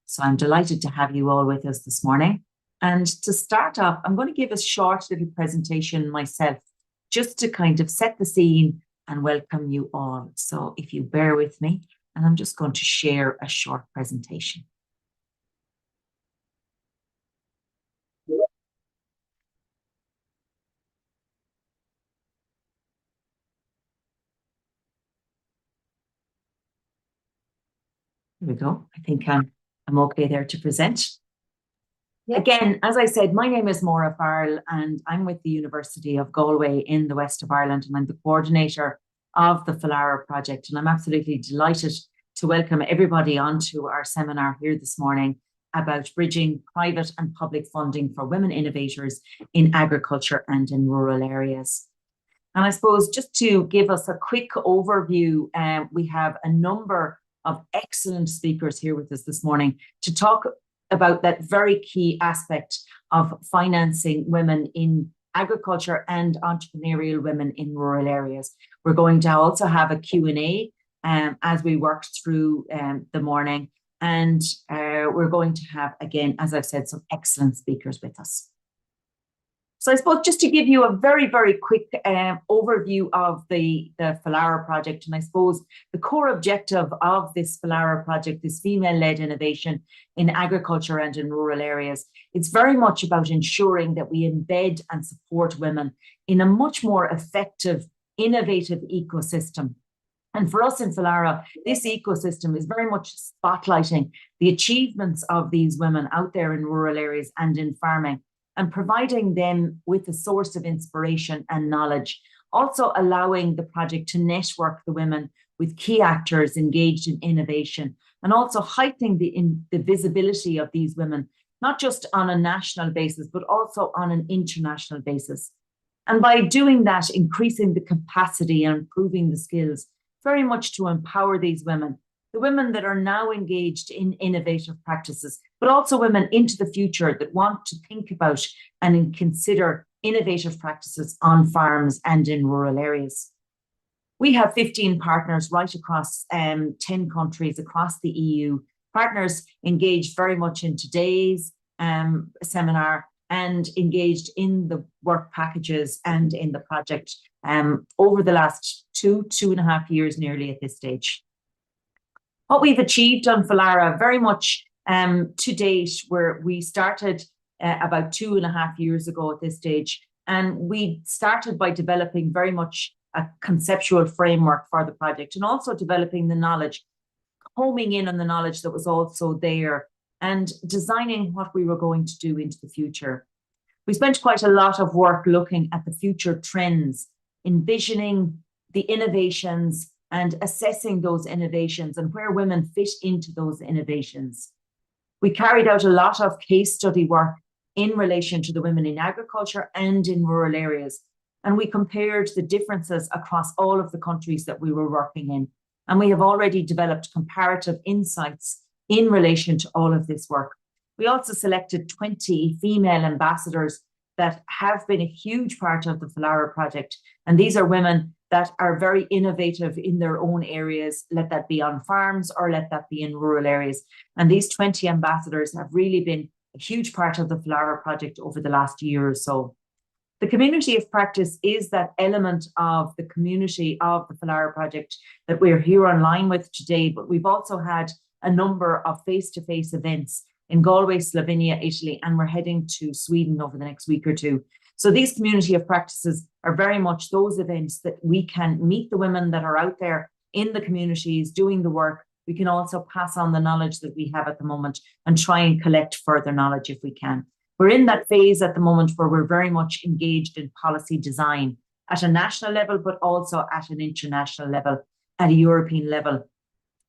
So I'm delighted to have you all with us this morning. And to start off, I'm going to give a short little presentation myself, just to kind of set the scene and welcome you all. So if you bear with me, and I'm just going to share a short presentation. Here we go. I think I'm okay there to present. Yeah. Again, as I said, my name is Maura Farrell and I'm with the University of Galway in the west of Ireland, and I'm the coordinator of the FLIARA project. And I'm absolutely delighted to welcome everybody onto our seminar here this morning about bridging private and public funding for women innovators in agriculture and in rural areas. And I suppose just to give us a quick overview, we have a number of excellent speakers here with us this morning to talk about that very key aspect of financing women in agriculture and entrepreneurial women in rural areas. We're going to also have a Q&A as we work through the morning. And we're going to have, again, as I've said, some excellent speakers with us. So I suppose just to give you a very, very quick overview of the FLIARA project, and I suppose the core objective of this FLIARA project, this female-led innovation in agriculture and in rural areas, it's very much about ensuring that we embed and support women in a much more effective, innovative ecosystem. And for us in FLIARA, this ecosystem is very much spotlighting the achievements of these women out there in rural areas and in farming, and providing them with a source of inspiration and knowledge, also allowing the project to network the women with key actors engaged in innovation, and also heightening the visibility of these women, not just on a national basis, but also on an international basis. And by doing that, increasing the capacity and improving the skills, very much to empower these women, the women that are now engaged in innovative practices, but also women into the future that want to think about and consider innovative practices on farms and in rural areas. We have 15 partners right across 10 countries across the EU, partners engaged very much in today's seminar and engaged in the work packages and in the project over the last 2.5 years nearly at this stage. What we've achieved on FLIARA very much to date, where we started about 2.5 years ago at this stage, and we started by developing very much a conceptual framework for the project, and also developing the knowledge, homing in on the knowledge that was also there, and designing what we were going to do into the future. We spent quite a lot of work looking at the future trends, envisioning the innovations and assessing those innovations and where women fit into those innovations. We carried out a lot of case study work in relation to the women in agriculture and in rural areas. And we compared the differences across all of the countries that we were working in. And we have already developed comparative insights in relation to all of this work. We also selected 20 female ambassadors that have been a huge part of the FLIARA project. And these are women that are very innovative in their own areas, let that be on farms or let that be in rural areas. And these 20 ambassadors have really been a huge part of the FLIARA project over the last year or so. The community of practice is that element of the community of the FLIARA project that we're here online with today, but we've also had a number of face-to-face events in Galway, Slovenia, Italy, and we're heading to Sweden over the next week or two. So these community of practices are very much those events that we can meet the women that are out there in the communities doing the work. We can also pass on the knowledge that we have at the moment and try and collect further knowledge if we can. We're in that phase at the moment where we're very much engaged in policy design at a national level, but also at an international level, at a European level.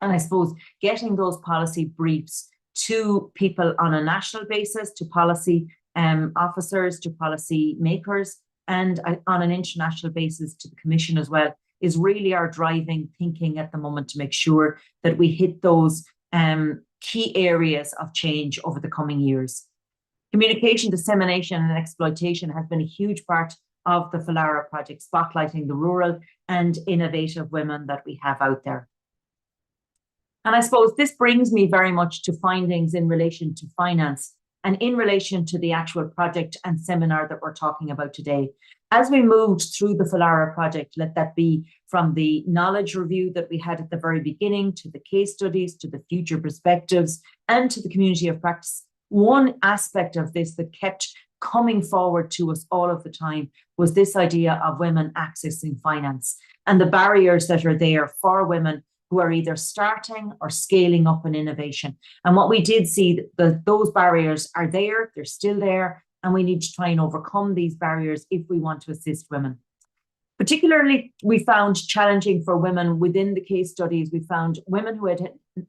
And I suppose getting those policy briefs to people on a national basis, to policy officers, to policy makers, and on an international basis to the Commission as well, is really our driving thinking at the moment to make sure that we hit those key areas of change over the coming years. Communication, dissemination and exploitation has been a huge part of the FLIARA project, spotlighting the rural and innovative women that we have out there. And I suppose this brings me very much to findings in relation to finance and in relation to the actual project and seminar that we're talking about today. As we moved through the FLIARA project, let that be from the knowledge review that we had at the very beginning, to the case studies, to the future perspectives, and to the community of practice, one aspect of this that kept coming forward to us all of the time was this idea of women accessing finance and the barriers that are there for women who are either starting or scaling up an innovation. And what we did see, that those barriers are there, they're still there, and we need to try and overcome these barriers if we want to assist women. Particularly, we found challenging for women within the case studies. We found women who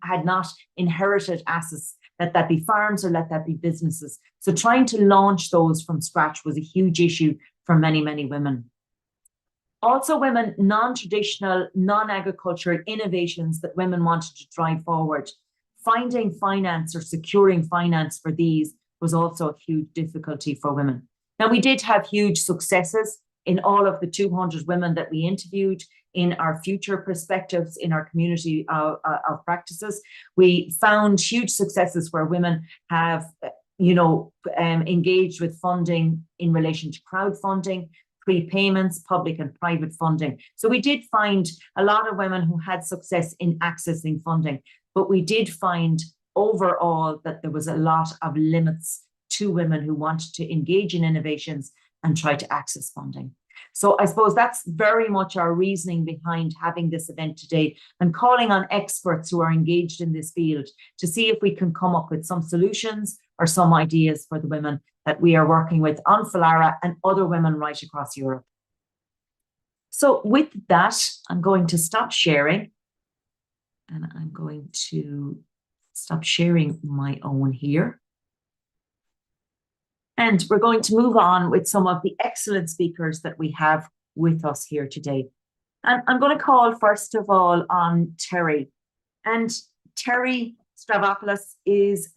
had not inherited assets, let that be farms or let that be businesses. So trying to launch those from scratch was a huge issue for many, many women. Also, women, non-traditional, non-agricultural innovations that women wanted to drive forward. Finding finance or securing finance for these was also a huge difficulty for women. Now, we did have huge successes in all of the 200 women that we interviewed in our future perspectives in our community of practices. We found huge successes where women have, engaged with funding in relation to crowdfunding, prepayments, public and private funding. So we did find a lot of women who had success in accessing funding, but we did find overall that there was a lot of limits to women who wanted to engage in innovations and try to access funding. So I suppose that's very much our reasoning behind having this event today and calling on experts who are engaged in this field to see if we can come up with some solutions or some ideas for the women that we are working with on FLIARA and other women right across Europe. So with that, I'm going to stop sharing, and I'm going to stop sharing my own here. And we're going to move on with some of the excellent speakers that we have with us here today. And I'm going to call, first of all, on Terry. And Terry Stavropoulos is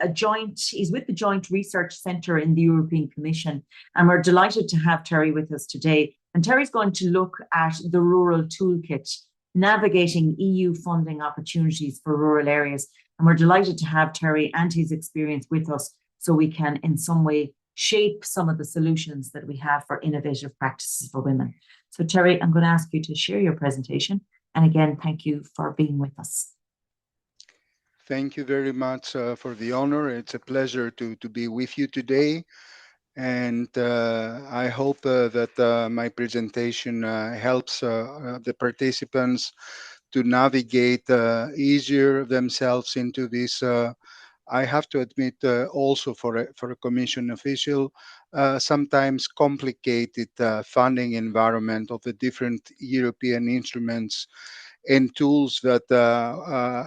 he's with the Joint Research Centre in the European Commission. And we're delighted to have Terry with us today. And Terry's going to look at the Rural Toolkit, navigating EU funding opportunities for rural areas. And we're delighted to have Terry and his experience with us so we can in some way shape some of the solutions that we have for innovative practices for women. So Terry, I'm going to ask you to share your presentation. And again, thank you for being with us. Thank you very much for the honor. It's a pleasure to be with you today. And I hope that my presentation helps the participants to navigate easier themselves into this I have to admit, also for a commission official, sometimes complicated funding environment of the different European instruments and tools that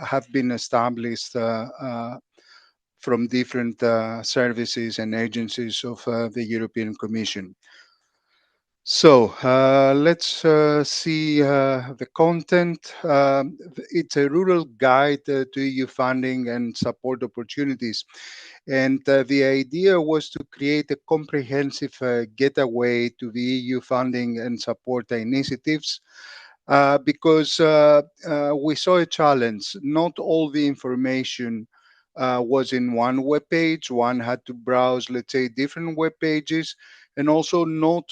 have been established from different services and agencies of the European Commission. So let's see the content. It's a rural guide to EU funding and support opportunities. And the idea was to create a comprehensive getaway to the EU funding and support initiatives because we saw a challenge. Not all the information was in one web page. One had to browse, let's say, different web pages, and also not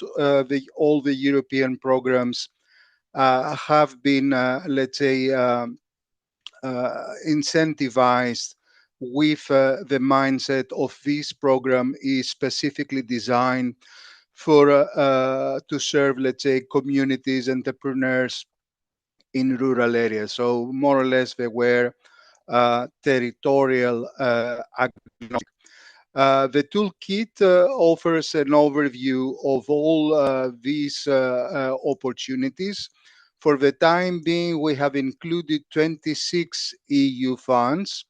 all the European programs have been, let's say, incentivized with the mindset of this program is specifically designed for to serve, let's say, communities, entrepreneurs in rural areas. So more or less, they were territorial agnostic. The toolkit offers an overview of all these opportunities. For the time being, we have included 26 EU funds,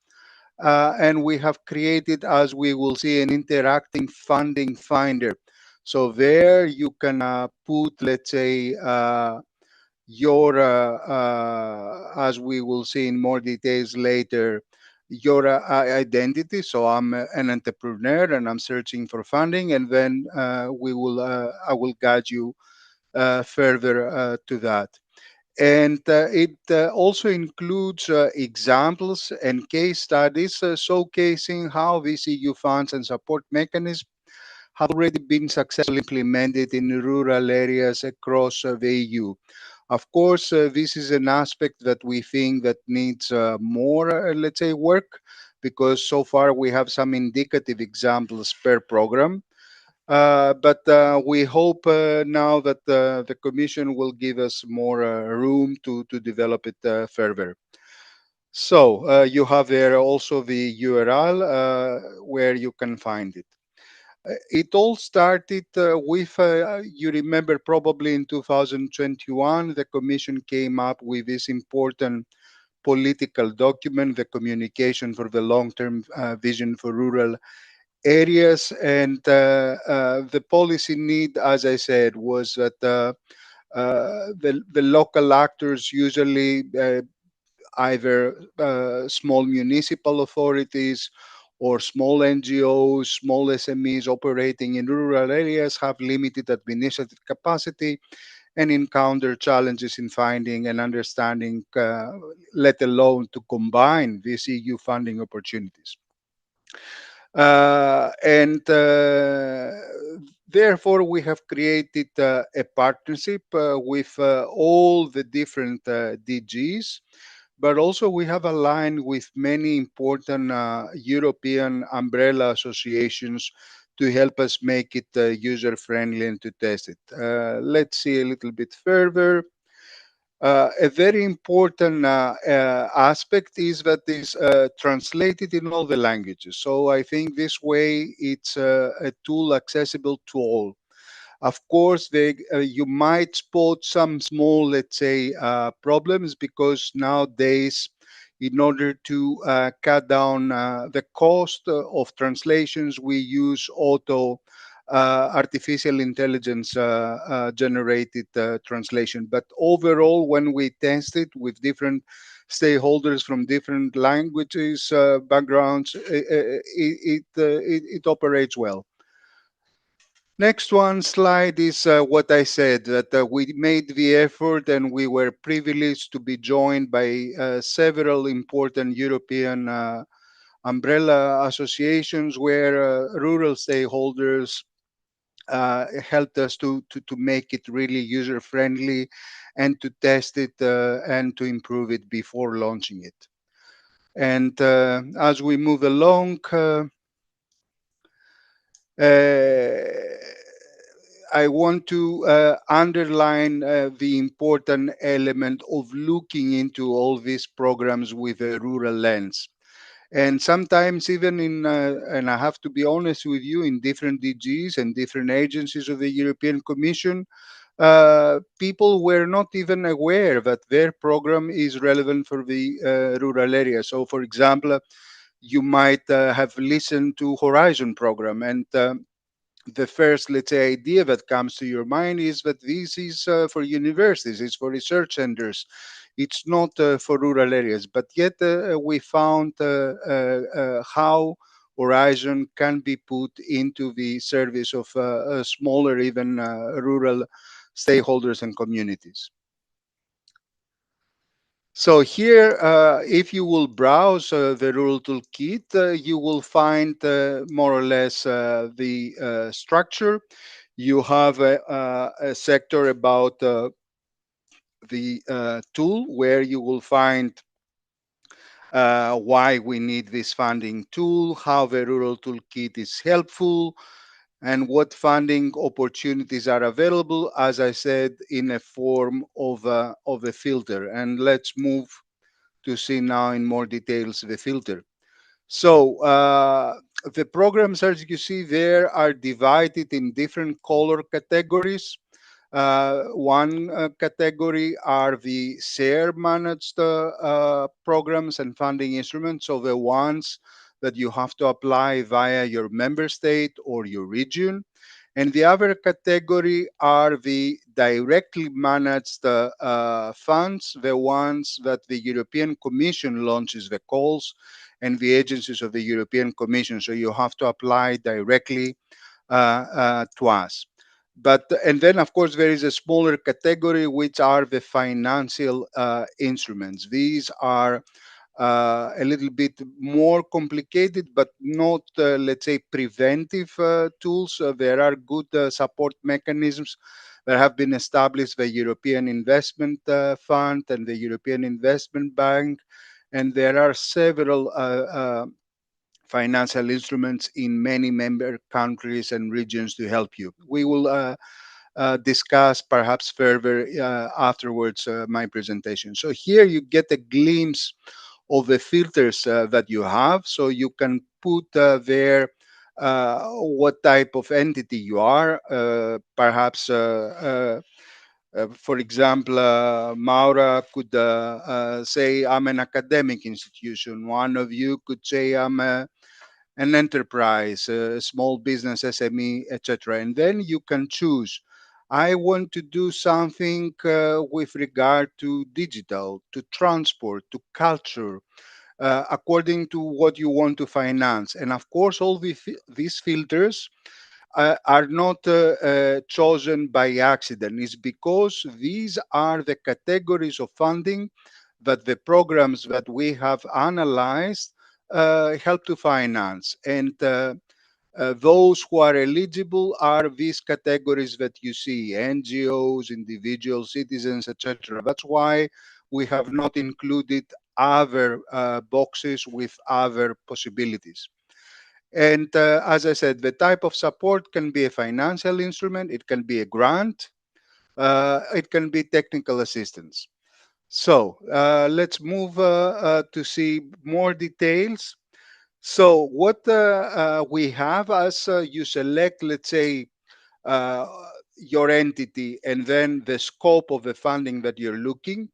and we have created, as we will see, an interacting funding finder. So there you can put, let's say, your, as we will see in more details later, your identity. So I'm an entrepreneur and I'm searching for funding, and then I will guide you further to that. And it also includes examples and case studies showcasing how these EU funds and support mechanisms have already been successfully implemented in rural areas across the EU. Of course, this is an aspect that we think that needs more, let's say, work, because so far we have some indicative examples per program. But we hope now that the Commission will give us more room to develop it further. So you have there also the URL where you can find it. It all started with, you remember probably in 2021, the Commission came up with this important political document, the Communication for the Long-Term Vision for Rural Areas. And the policy need, as I said, was that the local actors, usually either small municipal authorities or small NGOs, small SMEs operating in rural areas, have limited administrative capacity and encounter challenges in finding and understanding, let alone to combine these EU funding opportunities. And therefore, we have created a partnership with all the different DGs, but also we have aligned with many important European umbrella associations to help us make it user friendly and to test it. Let's see a little bit further. A very important aspect is that it's translated in all the languages. So I think this way it's a tool accessible to all. Of course, you might spot some small, let's say, problems, because nowadays, in order to cut down the cost of translations, we use artificial intelligence generated translation. But overall, when we test it with different stakeholders from different languages, backgrounds, it operates well. Next one slide is what I said, that we made the effort and we were privileged to be joined by several important European umbrella associations where rural stakeholders helped us to make it really user friendly and to test it and to improve it before launching it. And as we move along, I want to underline the important element of looking into all these programs with a rural lens. And sometimes even and I have to be honest with you, in different DGs and different agencies of the European Commission, people were not even aware that their program is relevant for the rural area. So, for example, you might have listened to Horizon program, and the first, let's say, idea that comes to your mind is that this is for universities, it's for research centers, it's not for rural areas. But yet we found how Horizon can be put into the service of smaller, even rural stakeholders and communities. So here, if you will browse the Rural Toolkit, you will find more or less the structure. You have a sector about the tool, where you will find why we need this funding tool, how the Rural Toolkit is helpful, and what funding opportunities are available, as I said, in a form of a filter. And let's move to see now in more details the filter. So the programs, as you see there, are divided in different color categories. One category are the share managed programs and funding instruments, so the ones that you have to apply via your member state or your region. And the other category are the directly managed funds, the ones that the European Commission launches the calls, and the agencies of the European Commission. So you have to apply directly to us. And then of course there is a smaller category, which are the financial instruments. These are a little bit more complicated, but not, let's say, preventive tools. There are good support mechanisms that have been established, the European Investment Fund and the European Investment Bank, and there are several financial instruments in many member countries and regions to help you. We will discuss perhaps further afterwards my presentation. So here you get a glimpse of the filters that you have, so you can put there what type of entity you are. Perhaps, for example, Maura could say, I'm an academic institution. One of you could say, I'm an enterprise, a small business, SME, etc. And then you can choose. I want to do something with regard to digital, to transport, to culture, according to what you want to finance. And of course, all these filters are not chosen by accident. It's because these are the categories of funding that the programs that we have analyzed help to finance. And those who are eligible are these categories that you see: NGOs, individuals, citizens, etc. That's why we have not included other boxes with other possibilities. And as I said, the type of support can be a financial instrument, it can be a grant, it can be technical assistance. So let's move to see more details. So what we have, as you select, let's say, uh, your entity and then the scope of the funding that you're looking,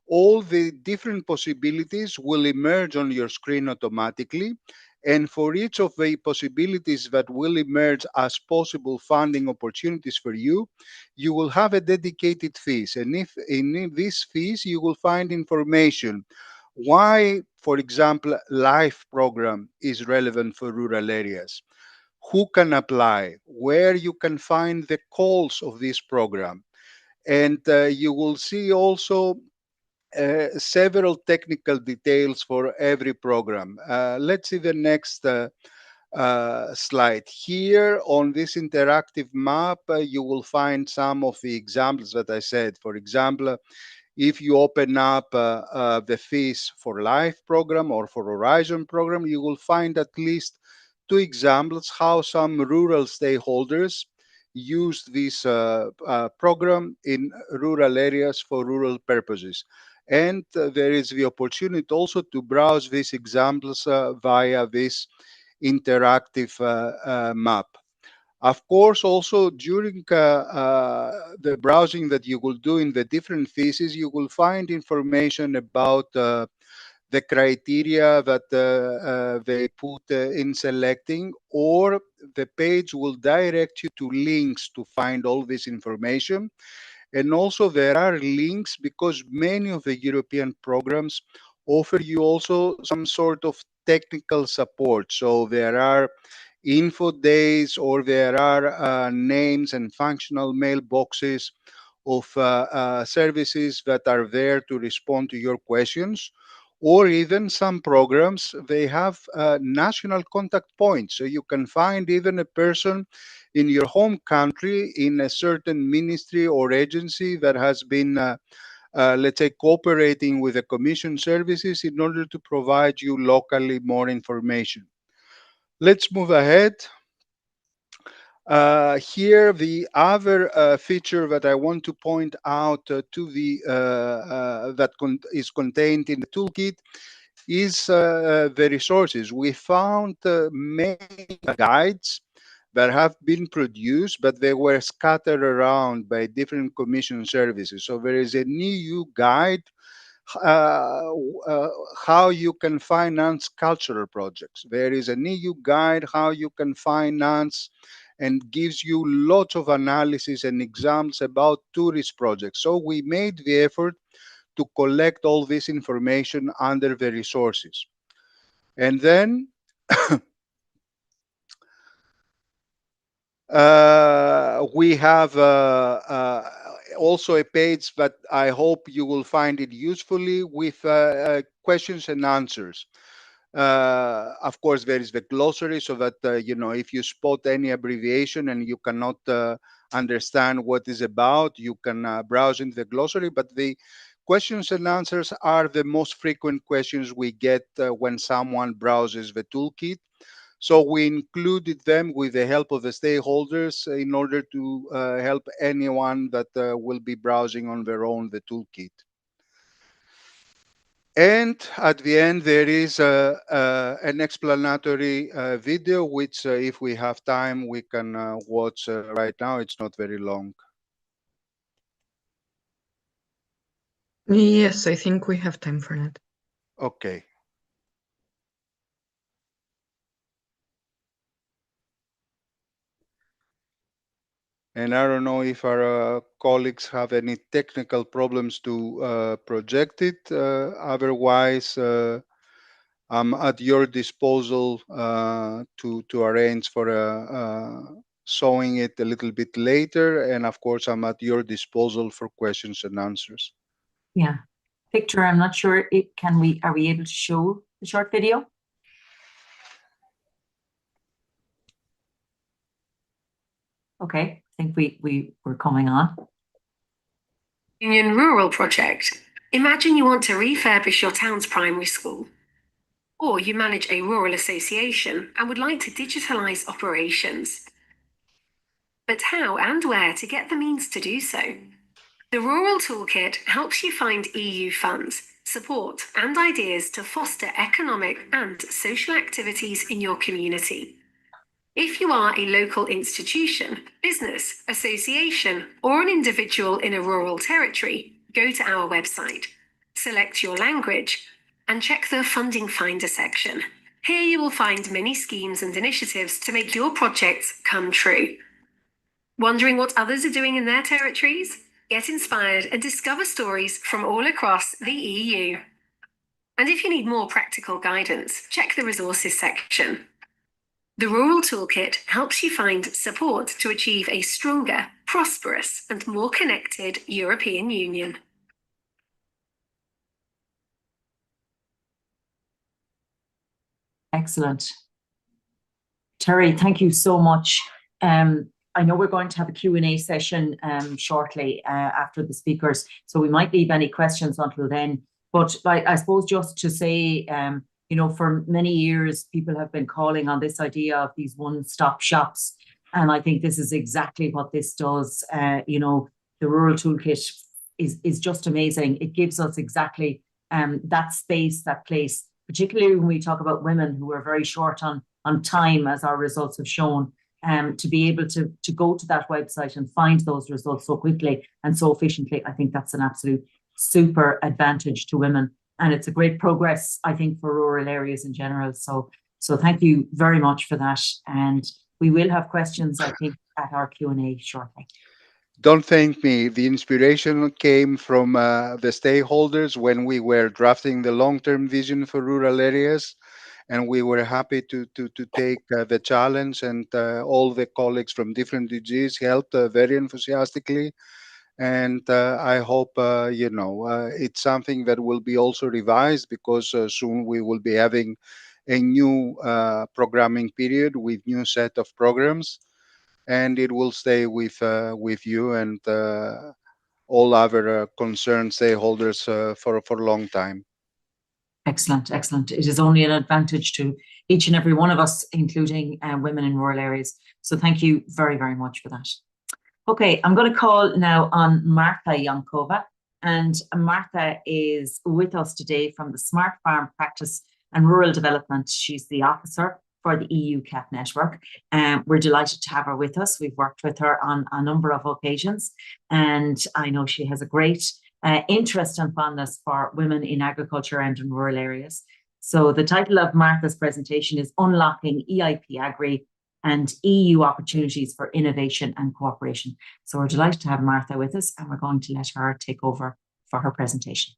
all the different possibilities will emerge on your screen automatically. And for each of the possibilities that will emerge as possible funding opportunities for you, you will have a dedicated fees. And if in these fees, you will find information why, for example, life program is relevant for rural areas, who can apply, where you can find the calls of this program. And you will see also several technical details for every program. Let's see the next slide. Here on this interactive map, you will find some of the examples that I said. For example, if you open up the fees for Life program or for Horizon program, you will find at least two examples how some rural stakeholders used this program in rural areas for rural purposes. And there is the opportunity also to browse these examples via this interactive map. Of course, also during the browsing that you will do in the different phases, you will find information about the criteria that they put in selecting, or the page will direct you to links to find all this information. And also there are links because many of the European programs offer you also some sort of technical support. So there are info days, or there are names and functional mailboxes of services that are there to respond to your questions. Or even some programs, they have national contact points. So you can find even a person in your home country in a certain ministry or agency that has been, let's say, cooperating with the Commission services in order to provide you locally more information. Let's move ahead. Here, the other feature that I want to point out to the that is contained in the toolkit is the resources. We found many guides that have been produced, but they were scattered around by different commission services. So there is an EU guide uh, uh, how you can finance cultural projects. There is an EU guide how you can finance, and gives you lots of analysis and examples about tourist projects. So we made the effort to collect all this information under the resources. And then we have also a page, but I hope you will find it usefully with questions and answers. Of course, there is the glossary, so that if you spot any abbreviation and you cannot understand what is about, you can browse in the glossary. But the questions and answers are the most frequent questions we get when someone browses the toolkit. So we included them with the help of the stakeholders in order to help anyone that will be browsing on their own the toolkit. And at the end, there is an explanatory video, which if we have time, we can watch right now. It's not very long. Yes, I think we have time for that. Okay. And I don't know if our colleagues have any technical problems to project it. Otherwise, I'm at your disposal to arrange for showing it a little bit later. And of course, I'm at your disposal for questions and answers. Yeah. Victor, I'm not sure, are we able to show the short video? Okay, I think we're coming on. Union Rural Project. Imagine you want to refurbish your town's primary school. Or you manage a rural association and would like to digitalise operations. But how and where to get the means to do so? The Rural Toolkit helps you find EU funds, support and ideas to foster economic and social activities in your community. If you are a local institution, business, association, or an individual in a rural territory, go to our website, select your language, and check the Funding Finder section. Here you will find many schemes and initiatives to make your projects come true. Wondering what others are doing in their territories? Get inspired and discover stories from all across the EU. And if you need more practical guidance, check the resources section. The Rural Toolkit helps you find support to achieve a stronger, prosperous, and more connected European Union. Excellent. Terry, thank you so much. I know we're going to have a Q&A session shortly after the speakers, so we might leave any questions until then. But I suppose just to say, for many years, people have been calling on this idea of these one-stop shops. And I think this is exactly what this does. The Rural Toolkit is just amazing. It gives us exactly that space, that place, particularly when we talk about women who are very short on time, as our results have shown, to be able to go to that website and find those results so quickly and so efficiently. I think that's an absolute super advantage to women. And it's a great progress, I think, for rural areas in general. So thank you very much for that. And we will have questions, I think, at our Q&A shortly. Don't thank me. The inspiration came from the stakeholders when we were drafting the long-term vision for rural areas. And we were happy to take the challenge, and all the colleagues from different DGs helped very enthusiastically. And I hope, it's something that will be also revised, because soon we will be having a new programming period with new set of programs, and it will stay with you and all other concerned stakeholders for a long time. Excellent, excellent. It is only an advantage to each and every one of us, including women in rural areas. So thank you very, very much for that. Okay, I'm going to call now on Martha Yankova. And Martha is with us today from the Smart Farm Practice and Rural Development. She's the officer for the EU CAP network. We're delighted to have her with us. We've worked with her on a number of occasions, and I know she has a great interest and fondness for women in agriculture and in rural areas. So the title of Martha's presentation is Unlocking EIP Agri and EU Opportunities for Innovation and Cooperation. So we're delighted to have Martha with us, and we're going to let her take over for her presentation.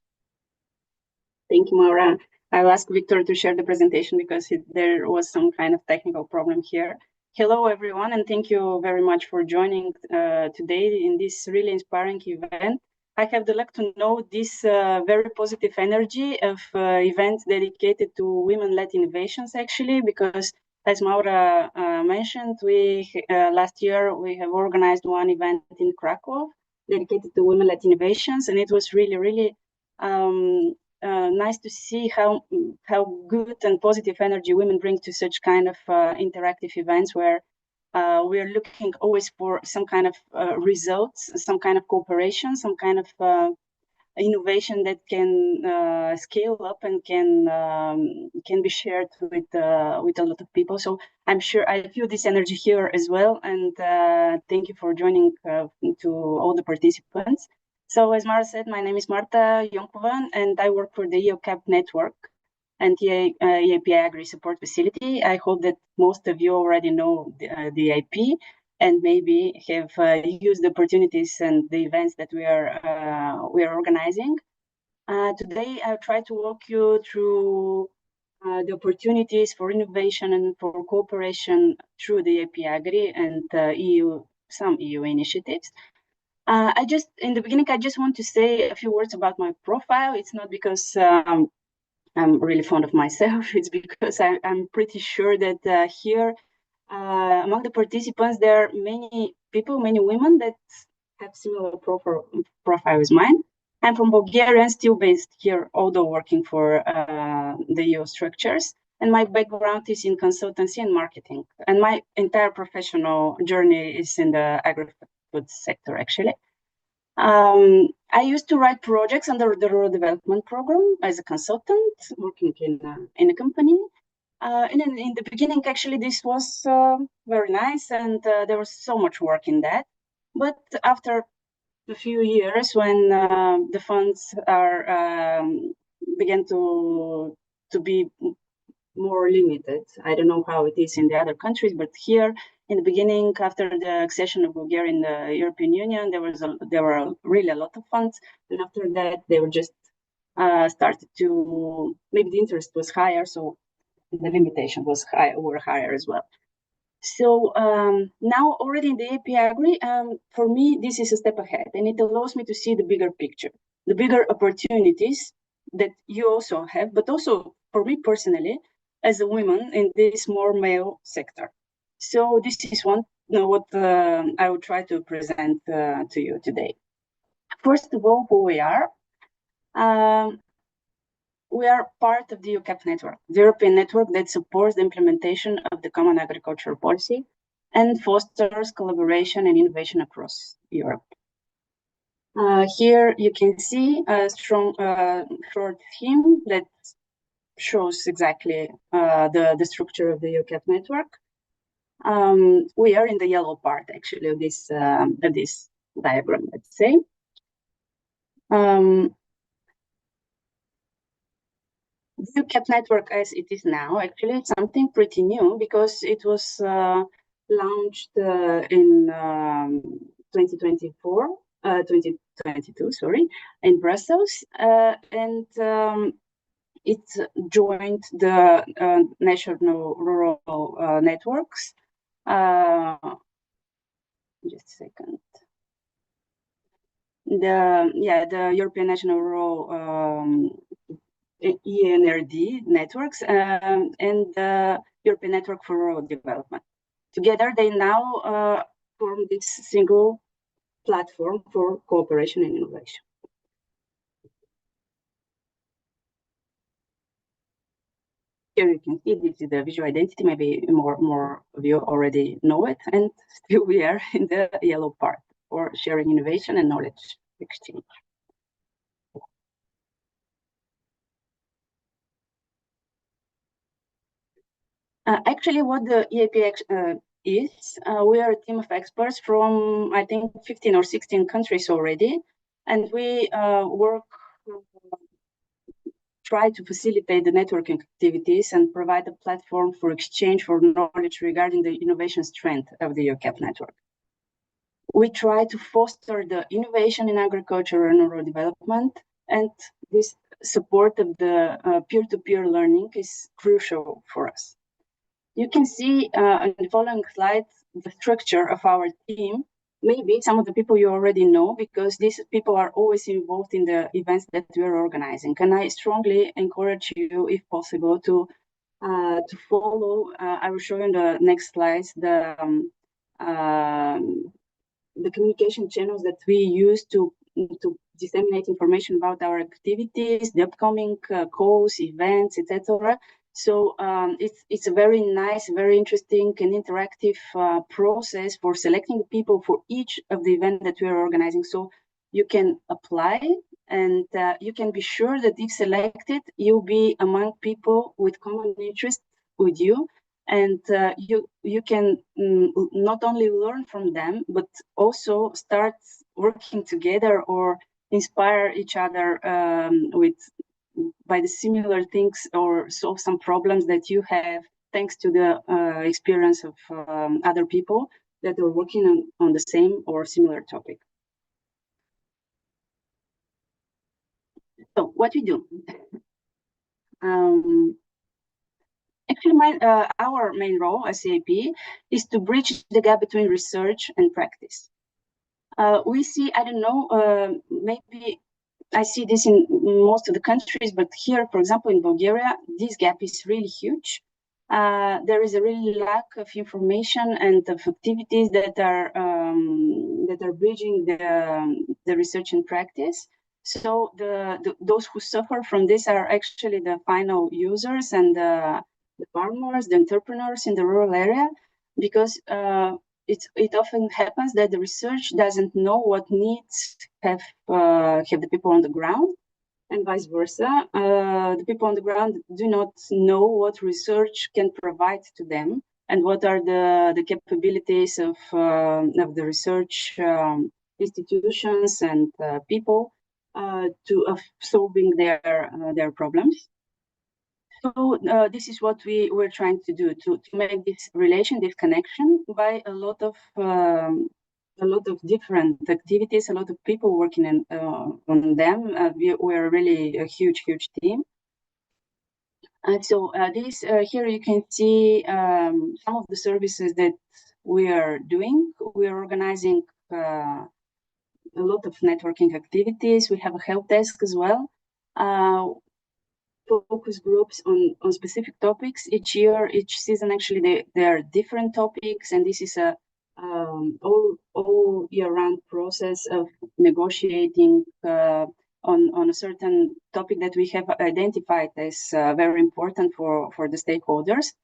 Thank you, Maura. I'll ask Victor to share the presentation because there was some kind of technical problem here. Hello, everyone, and thank you very much for joining today in this really inspiring event. I have the luck to know this very positive energy of events dedicated to women-led innovations, actually, because as Maura mentioned, last year we have organized one event in Krakow dedicated to women-led innovations, and it was really, really nice to see how good and positive energy women bring to such kind of interactive events where we are looking always for some kind of results, some kind of cooperation, some kind of innovation that can scale up and can be shared with a lot of people. So I'm sure I feel this energy here as well, and thank you for joining to all the participants. So as Mara said, my name is Marta Jonkovan, and I work for the EOCAP network and the EAP Agri Support Facility. I hope that most of you already know the EAP and maybe have used the opportunities and the events that we are organizing. Today, I'll try to walk you through the opportunities for innovation and for cooperation through the EAP Agri and some EU initiatives. In the beginning, I just want to say a few words about my profile. It's not because I'm really fond of myself. It's because I'm pretty sure that here among the participants, there are many people, many women that have similar profile as mine. I'm from Bulgaria and still based here, although working for the EU structures. And my background is in consultancy and marketing. And my entire professional journey is in the agri-food sector, actually. I used to write projects under the Rural Development Program as a consultant, working in a company. And in the beginning, actually, this was very nice, and there was so much work in that. But after a few years, when the funds began to be more limited, I don't know how it is in the other countries, but here in the beginning, after the accession of Bulgaria in the European Union, there were really a lot of funds, and after that, they were just started to maybe the interest was higher, so the limitation were higher as well. So now already in the EAP Agri, for me, this is a step ahead, and it allows me to see the bigger picture, the bigger opportunities that you also have, but also for me personally, as a woman in this more male sector. So this is what I will try to present to you today. First of all, who we are. We are part of the EUCAP network, the European network that supports the implementation of the Common Agricultural Policy and fosters collaboration and innovation across Europe. Here you can see a strong short theme that shows exactly the structure of the EUCAP network. We are in the yellow part, actually, of this diagram, let's say. The EUCAP network as it is now, actually, it's something pretty new because it was launched in 2022, sorry, in Brussels, and it joined the national rural networks. Just a second. The European National Rural ENRD networks and the European Network for Rural Development. Together, they now form this single platform for cooperation and innovation. Here you can see this is the visual identity. Maybe more of you already know it, and still we are in the yellow part for sharing innovation and knowledge exchange. Actually, what the EAP is, we are a team of experts from, I think, 15 or 16 countries already, and we try to facilitate the networking activities and provide a platform for exchange for knowledge regarding the innovation strength of the EUCAP network. We try to foster the innovation in agriculture and rural development, and this support of the peer-to-peer learning is crucial for us. You can see on the following slide the structure of our team. Maybe some of the people you already know, because these people are always involved in the events that we're organizing. And I strongly encourage you, if possible, to follow. I will show you in the next slides the communication channels that we use to disseminate information about our activities, the upcoming calls, events, etc. So it's a very nice, very interesting and interactive process for selecting people for each of the events that we are organizing. So you can apply, and you can be sure that if selected, you'll be among people with common interests with you. And you can not only learn from them, but also start working together or inspire each other by the similar things, or solve some problems that you have thanks to the experience of other people that are working on the same or similar topic. So what we do. Actually, our main role as CAP is to bridge the gap between research and practice. We see, I don't know, maybe I see this in most of the countries, but here, for example, in Bulgaria, this gap is really huge. There is a really lack of information and of activities that are bridging the research and practice. So those who suffer from this are actually the final users and the farmers, the entrepreneurs in the rural area, because it often happens that the research doesn't know what needs have the people on the ground, and vice versa. The people on the ground do not know what research can provide to them, and what are the capabilities of the research institutions and people of solving their problems. So this is what we're trying to do, to make this relation, this connection, by a lot of different activities, a lot of people working on them. We're really a huge team. And so this here you can see some of the services that we are doing. We are organizing a lot of networking activities. We have a help desk as well. Focus groups on specific topics. Each year, each season, actually, there are different topics, and this is a all year-round process of negotiating on a certain topic that we have identified as very important for the stakeholders.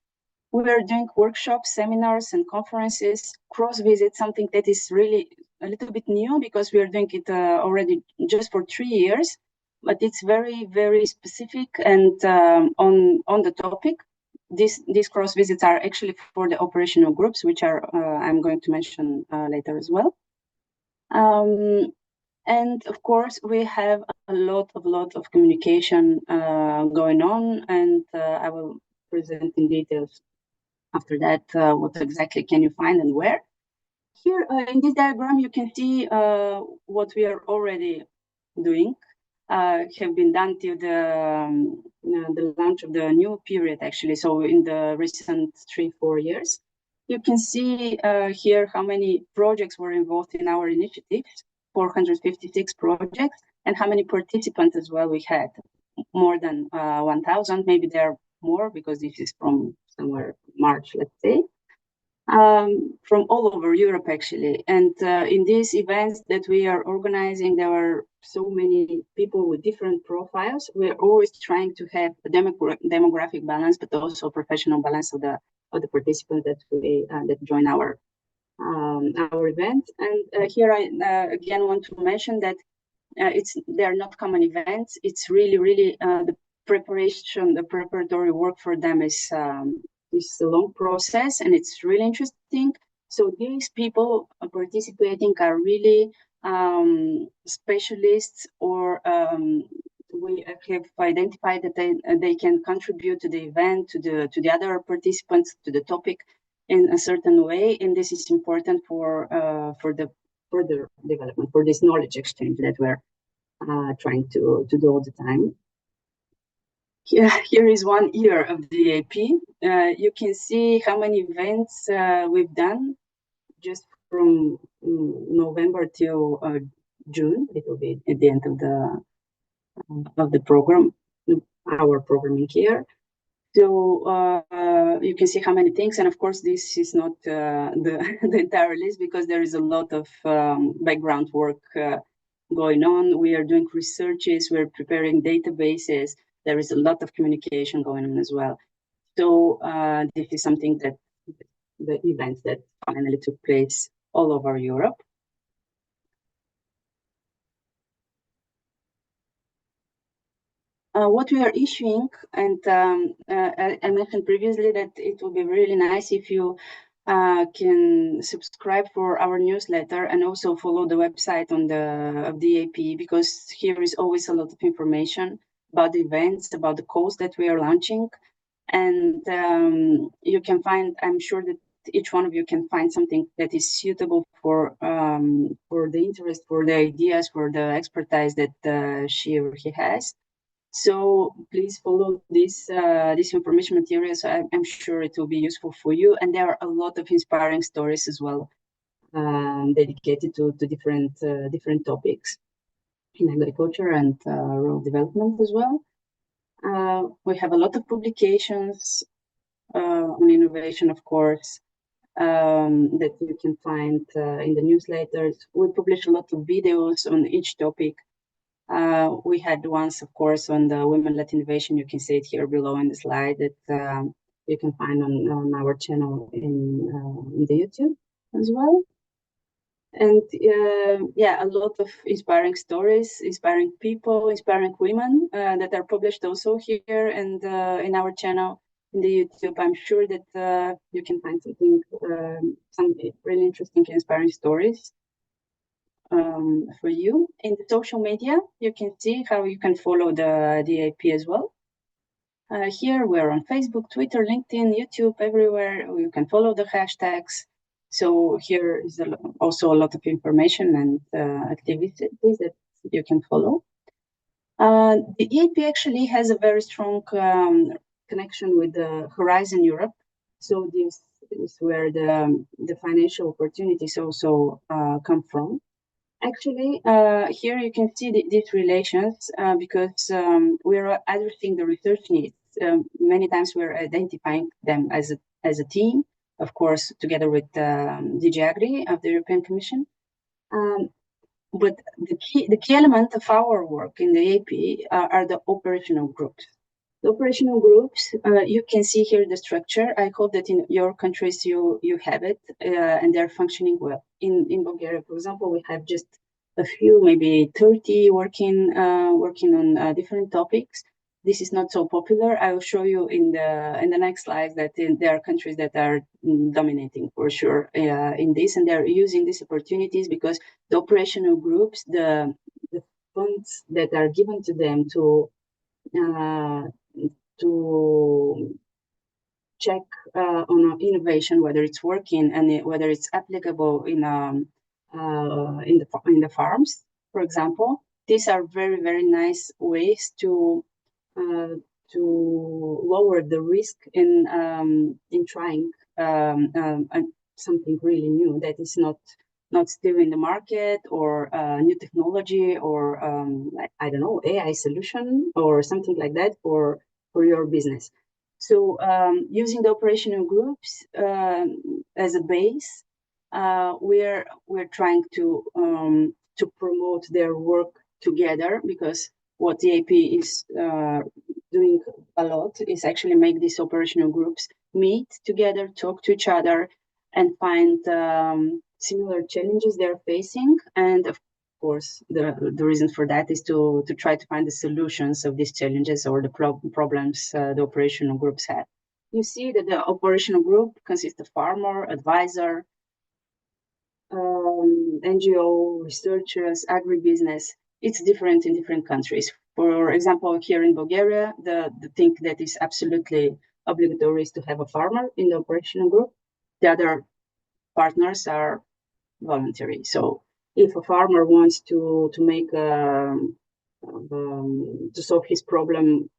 We are doing workshops, seminars, and conferences, cross-visits, something that is really a little bit new, because we are doing it already just for 3 years. But it's very specific and on the topic. These cross visits are actually for the operational groups, which are I'm going to mention later as well. And of course, we have a lot of communication going on, and I will present in details after that what exactly can you find and where. Here in this diagram, you can see what we are already doing. Have been done till the launch of the new period, actually. So in the recent 3-4 years, you can see here how many projects were involved in our initiatives, 456 projects, and how many participants as well we had, more than 1,000. Maybe there are more, because this is from somewhere March, let's say. From all over Europe, actually. And in these events that we are organizing, there are so many people with different profiles. We're always trying to have a demographic balance, but also professional balance of the participants that join our event. And here I again want to mention that they're not common events. It's really the preparatory work for them is a long process, and it's really interesting. So these people participating are really specialists, or we have identified that they can contribute to the event, to the other participants, to the topic in a certain way, and this is important for the further development, for this knowledge exchange that we're trying to do all the time. Here is 1 year of the EAP. You can see how many events we've done just from November till June. It will be at the end of the program, our programming year. So you can see how many things, and of course this is not the entire list, because there is a lot of background work going on. We are doing researches, we're preparing databases, there is a lot of communication going on as well. So this is something that the events that finally took place all over Europe. What we are issuing, and I mentioned previously that it would be really nice if you can subscribe for our newsletter and also follow the website of the EAP, because here is always a lot of information about the events, about the calls that we are launching. And you can find, I'm sure that each one of you can find something that is suitable for the interest, for the ideas, for the expertise that she or he has. So please follow this information materials. I'm sure it will be useful for you. And there are a lot of inspiring stories as well, dedicated to different topics in agriculture and rural development as well. We have a lot of publications on innovation, of course, that you can find in the newsletters. We publish a lot of videos on each topic. We had once, of course, on the women-led innovation. You can see it here below in the slide that you can find on our channel in the YouTube as well. And yeah, a lot of inspiring stories, inspiring people, inspiring women that are published also here and in our channel in the YouTube. I'm sure that you can find something, some really interesting, inspiring stories for you. In the social media, you can see how you can follow the EAP as well. Here we're on Facebook, Twitter, LinkedIn, YouTube, everywhere. You can follow the hashtags. So here is also a lot of information and activities that you can follow. The EAP actually has a very strong connection with the Horizon Europe. So this is where the financial opportunities also come from. Actually, here you can see these relations because we're addressing the research needs. Many times we're identifying them as a team, of course, together with DG Agri of the European Commission. But the key element of our work in the EAP are the operational groups. The operational groups, you can see here the structure. I hope that in your countries you have it and they're functioning well. In Bulgaria, for example, we have just a few, maybe 30 working on different topics. This is not so popular. I will show you in the next slides that there are countries that are dominating for sure in this, and they're using these opportunities because the operational groups, the funds that are given to them to check on innovation, whether it's working and whether it's applicable in the farms, for example. These are very, very nice ways to lower the risk in trying something really new that is not still in the market, or new technology, or I don't know, AI solution or something like that for your business. So using the operational groups as a base, we're trying to promote their work together, because what the AP is doing a lot is actually make these operational groups meet together, talk to each other, and find similar challenges they're facing. And of course, the reason for that is to try to find the solutions of these challenges or the problems the operational groups have. You see that the operational group consists of farmer, advisor, NGO, researchers, agribusiness. It's different in different countries. For example, here in Bulgaria, the thing that is absolutely obligatory is to have a farmer in the operational group. The other partners are voluntary. So if a farmer wants to make to solve his problem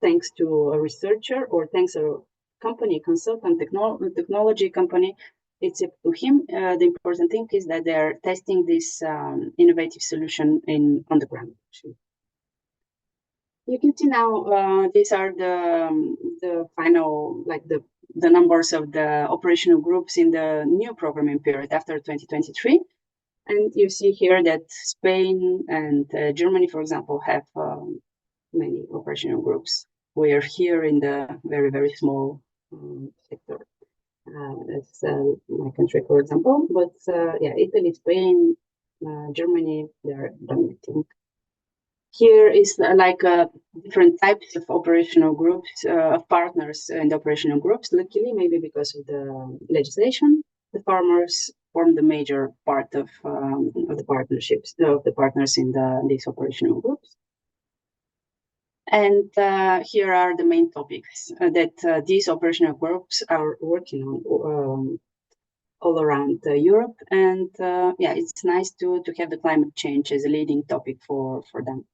thanks to a researcher or thanks to a company, consultant, technology company. It's up to him. The important thing is that they're testing this innovative solution on the ground. You can see now these are the final, like the numbers of the operational groups in the new programming period after 2023. And you see here that Spain and Germany, for example, have many operational groups. We are here in the very, very small sector. That's my country, for example. But yeah, Italy, Spain, Germany, they're dominating. Here is like different types of operational groups, of partners and operational groups. Luckily, maybe because of the legislation, the farmers form the major part of the partnerships, of the partners in these operational groups. And here are the main topics that these operational groups are working on all around Europe. And yeah, it's nice to have the climate change as a leading topic for them.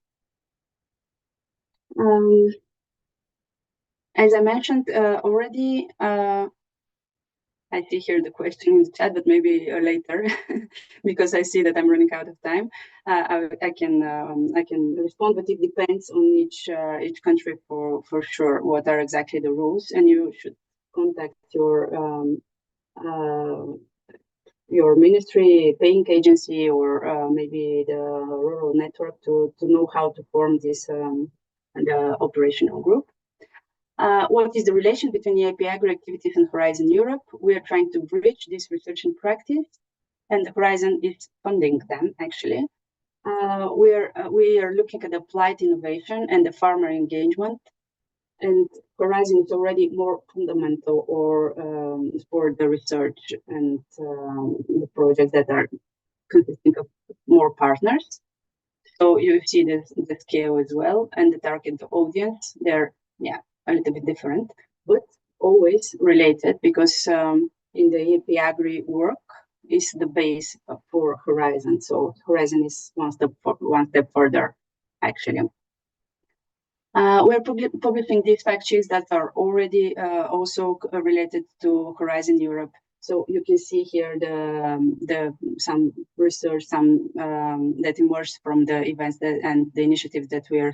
As I mentioned already, I see here the question in the chat, but maybe later, because I see that I'm running out of time. I can respond, but it depends on each country for sure what are exactly the rules, and you should contact your ministry, paying agency, or maybe the rural network to know how to form this the operational group. What is the relation between EIP Agri activities and Horizon Europe? We are trying to bridge this research and practice, and Horizon is funding them, actually. We are looking at applied innovation and the farmer engagement, and Horizon is already more fundamental or for the research and the projects that are consisting of more partners. So you see the scale as well, and the target audience, they're a little bit different, but always related, because in the EIP Agri work is the base for Horizon. So Horizon is one step further, actually. We're publishing these fact sheets that are already also related to Horizon Europe. So you can see here some research, that emerged from the events and the initiatives that we are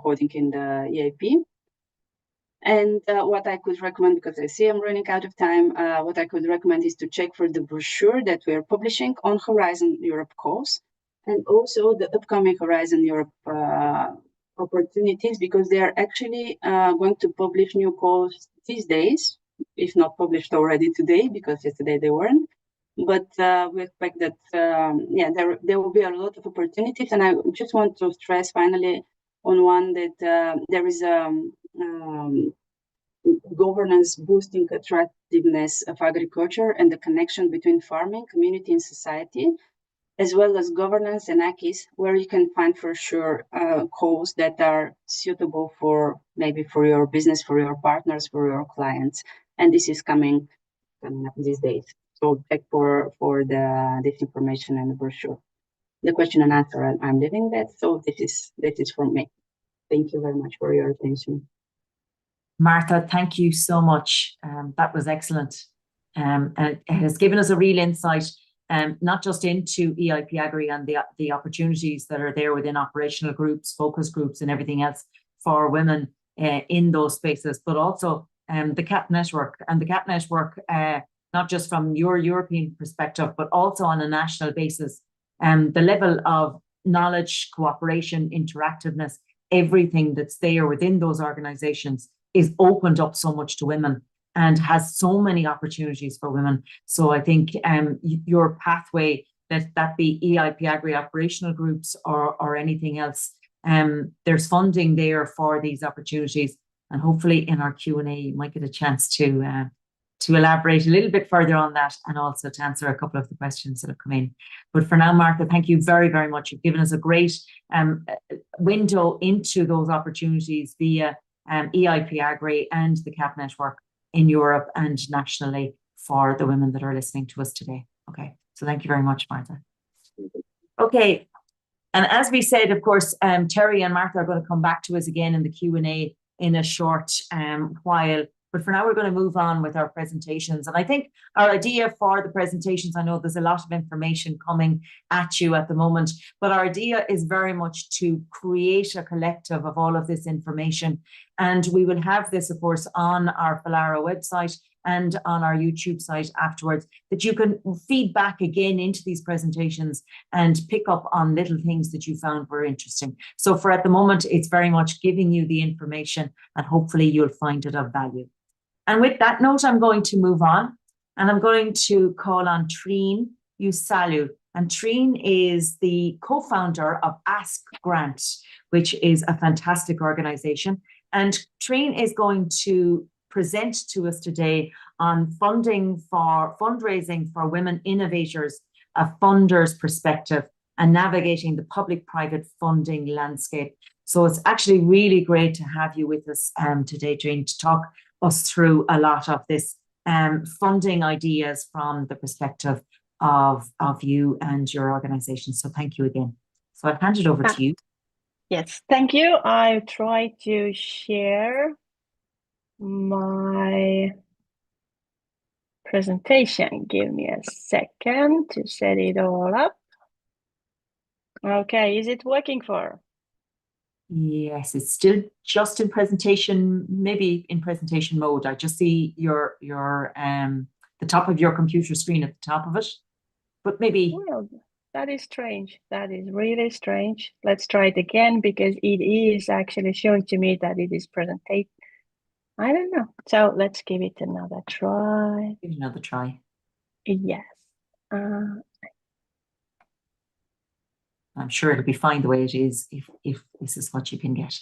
holding in the EIP. And what I could recommend, because I see I'm running out of time, what I could recommend is to check for the brochure that we are publishing on Horizon Europe calls, and also the upcoming Horizon Europe opportunities, because they are actually going to publish new calls these days, if not published already today, because yesterday they weren't. But we expect that, there will be a lot of opportunities. And I just want to stress finally on one that there is governance boosting attractiveness of agriculture and the connection between farming, community, and society, as well as governance and ACIS, where you can find for sure calls that are suitable for your business, for your partners, for your clients. And this is coming up these days. So check for this information and the brochure. The question and answer, I'm leaving that. So this is from me. Thank you very much for your attention. Martha, thank you so much. That was excellent. And it has given us a real insight, not just into EIP Agri and the opportunities that are there within operational groups, focus groups, and everything else for women in those spaces, but also the CAP network. And the CAP network, not just from your European perspective, but also on a national basis, the level of knowledge, cooperation, interactiveness, everything that's there within those organizations is opened up so much to women and has so many opportunities for women. So I think your pathway, that be EIP Agri operational groups or anything else, there's funding there for these opportunities. And hopefully in our Q&A, you might get a chance to elaborate a little bit further on that, and also to answer a couple of the questions that have come in. But for now, Martha, thank you very, very much. You've given us a great window into those opportunities via EIP Agri and the CAP network in Europe and nationally for the women that are listening to us today. Okay, so thank you very much, Martha. Okay, and as we said, of course, Terry and Martha are going to come back to us again in the Q&A in a short while. But for now, we're going to move on with our presentations. And I think our idea for the presentations, I know there's a lot of information coming at you at the moment, but our idea is very much to create a collective of all of this information. And we will have this, of course, on our FLIARA website and on our YouTube site afterwards, that you can feed back again into these presentations and pick up on little things that you found were interesting. So for at the moment, it's very much giving you the information, and hopefully you'll find it of value. And with that note, I'm going to move on, and I'm going to call on Trine Usalu. And Trine is the co-founder of Ask Grant, which is a fantastic organization. And Trine is going to present to us today on fundraising for women innovators, a funder's perspective, and navigating the public-private funding landscape. So it's actually really great to have you with us today, Trine, to talk us through a lot of this funding ideas from the perspective of you and your organization. So thank you again. So I'll hand it over to you. Yes, thank you. I'll try to share my presentation. Give me a second to set it all up. Okay, is it working for? Yes, it's still just in presentation, maybe in presentation mode. I just see your the top of your computer screen at the top of it, but maybe. Well, that is strange. That is really strange. Let's try it again, because it is actually showing to me that it is presentation. I don't know. So let's give it another try. Give it another try. Yes. I'm sure it'll be fine the way it is if this is what you can get.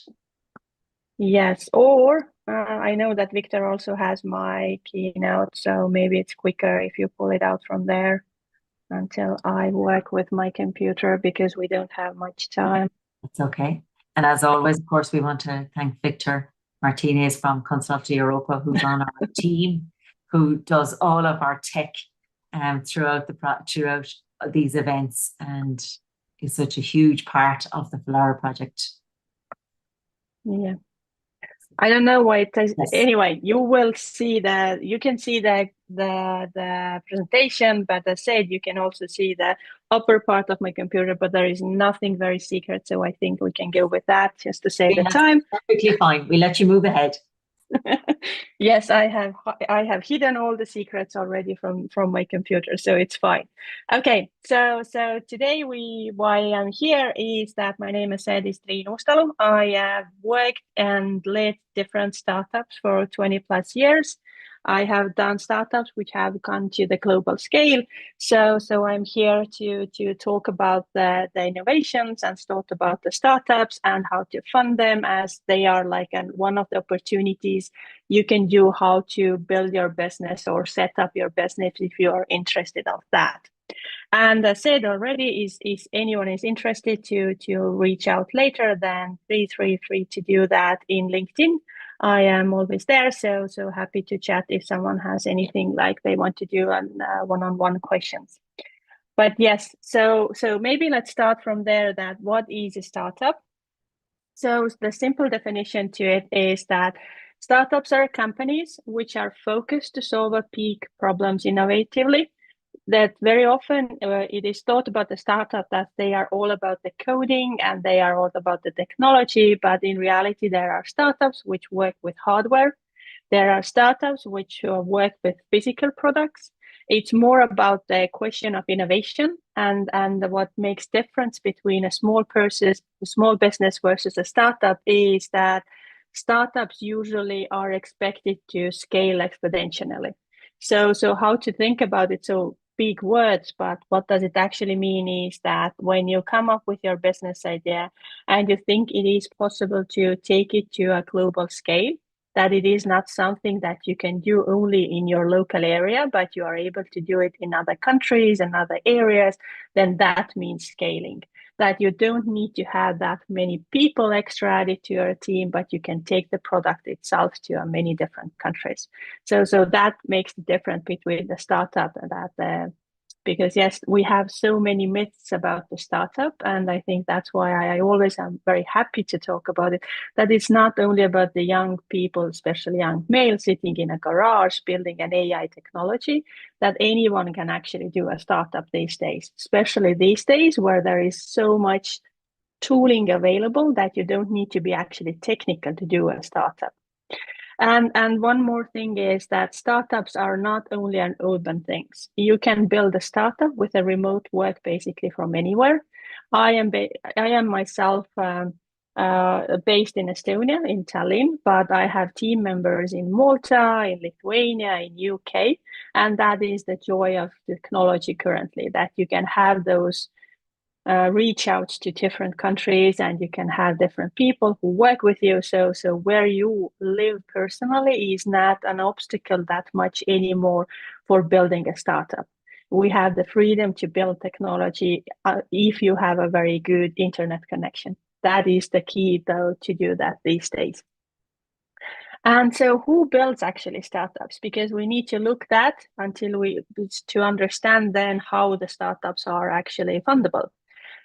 Yes, or I know that Victor also has my keynote, so maybe it's quicker if you pull it out from there until I work with my computer, because we don't have much time. It's okay. And as always, of course, we want to thank Victor Martinez from Consulta Europa, who's on our team, who does all of our tech throughout these events, and is such a huge part of the FLIARA project. Yeah. I don't know why it does. Yes. Anyway, you will see that, you can see the presentation, but as I said, you can also see the upper part of my computer, but there is nothing very secret. So I think we can go with that just to save the time. Perfectly fine. We let you move ahead. Yes, I have hidden all the secrets already from my computer, so it's fine. Okay, so today why I'm here is that my name, as said, is Trine Usalu. I have worked and led different startups for 20 plus years. I have done startups which have gone to the global scale. So I'm here to talk about the innovations and talk about the startups and how to fund them, as they are like one of the opportunities you can do how to build your business or set up your business if you are interested of that. And as said already, if anyone is interested to reach out later, then please feel free to do that in LinkedIn. I am always there, so happy to chat if someone has anything like they want to do on one-on-one questions. But yes, so maybe let's start from there. That what is a startup? So the simple definition to it is that startups are companies which are focused to solve a peak problems innovatively. That very often it is thought about the startup that they are all about the coding and they are all about the technology, but in reality there are startups which work with hardware. There are startups which work with physical products. It's more about the question of innovation and what makes difference between a small business versus a startup is that startups usually are expected to scale exponentially. So how to think about it? So big words, but what does it actually mean is that when you come up with your business idea and you think it is possible to take it to a global scale, that it is not something that you can do only in your local area, but you are able to do it in other countries and other areas, then that means scaling. That you don't need to have that many people extra added to your team, but you can take the product itself to many different countries. So that makes the difference between the startup and because yes, we have so many myths about the startup, and I think that's why I always am very happy to talk about it, that it's not only about the young people, especially young males sitting in a garage building an AI technology, that anyone can actually do a startup these days, especially these days where there is so much tooling available that you don't need to be actually technical to do a startup. And one more thing is that startups are not only an urban things. You can build a startup with a remote work basically from anywhere. I am myself based in Estonia, in Tallinn, but I have team members in Malta, in Lithuania, in UK, and that is the joy of technology currently, that you can have those reach out to different countries, and you can have different people who work with you. So where you live personally is not an obstacle that much anymore for building a startup. We have the freedom to build technology if you have a very good internet connection. That is the key, though, to do that these days. And so who builds actually startups? Because we need to look that to understand then how the startups are actually fundable.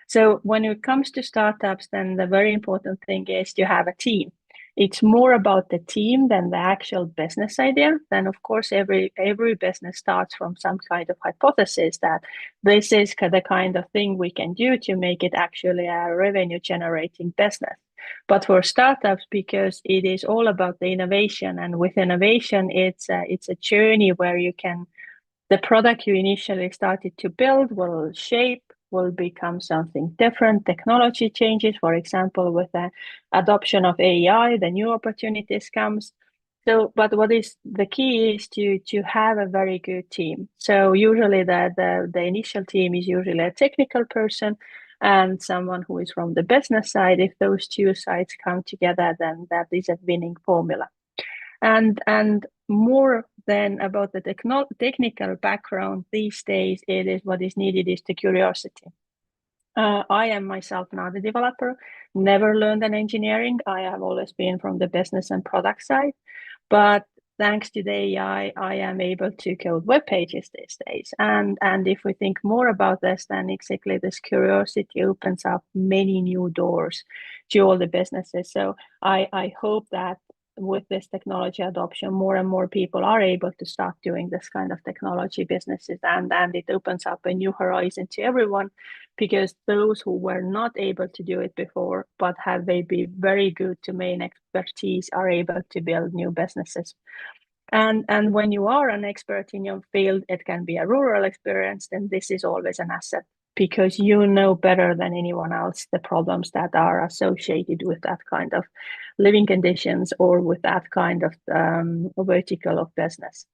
So when it comes to startups, then the very important thing is to have a team. It's more about the team than the actual business idea. Then, of course, every business starts from some kind of hypothesis that this is the kind of thing we can do to make it actually a revenue-generating business. But for startups, because it is all about the innovation, and with innovation, it's a journey where the product you initially started to build will become something different. Technology changes, for example, with the adoption of AI, the new opportunities comes. So, but what is the key is to have a very good team. So usually the initial team is usually a technical person and someone who is from the business side. If those two sides come together, then that is a winning formula. And more than about the technical background these days, it is what is needed is the curiosity. I am myself not a developer, never learned an engineering. I have always been from the business and product side, but thanks to the AI, I am able to code web pages these days. And if we think more about this, then exactly this curiosity opens up many new doors to all the businesses. So I hope that with this technology adoption, more and more people are able to start doing this kind of technology businesses, and it opens up a new horizon to everyone, because those who were not able to do it before but have maybe very good domain expertise are able to build new businesses. And when you are an expert in your field, it can be a rural experience, then this is always an asset, because you know better than anyone else the problems that are associated with that kind of living conditions or with that kind of vertical of business.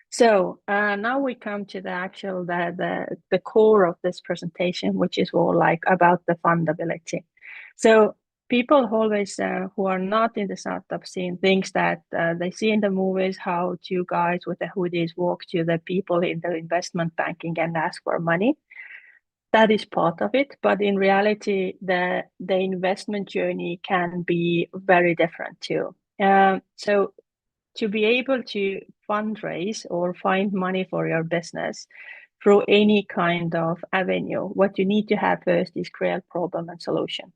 So now we come to the actual the core of this presentation, which is all like about the fundability. So people always who are not in the startup scene thinks that they see in the movies how two guys with the hoodies walk to the people in the investment banking and ask for money. That is part of it, but in reality, the investment journey can be very different too. So to be able to fundraise or find money for your business through any kind of avenue, what you need to have first is clear problem and solution.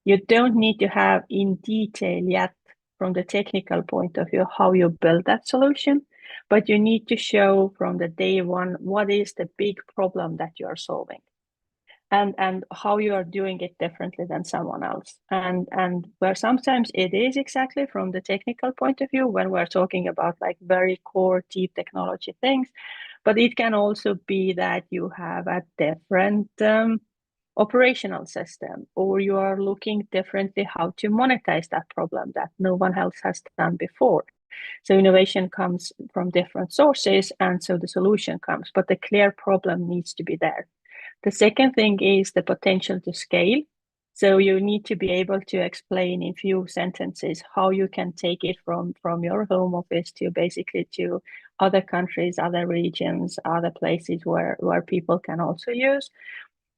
You don't need to have in detail yet from the technical point of view how you build that solution, but you need to show from the day one what is the big problem that you are solving, and how you are doing it differently than someone else. And where sometimes it is exactly from the technical point of view when we're talking about like very core deep technology things, but it can also be that you have a different operational system, or you are looking differently how to monetize that problem that no one else has done before. So innovation comes from different sources, and so the solution comes, but the clear problem needs to be there. The second thing is the potential to scale. So you need to be able to explain in few sentences how you can take it from your home office to basically to other countries, other regions, other places where people can also use.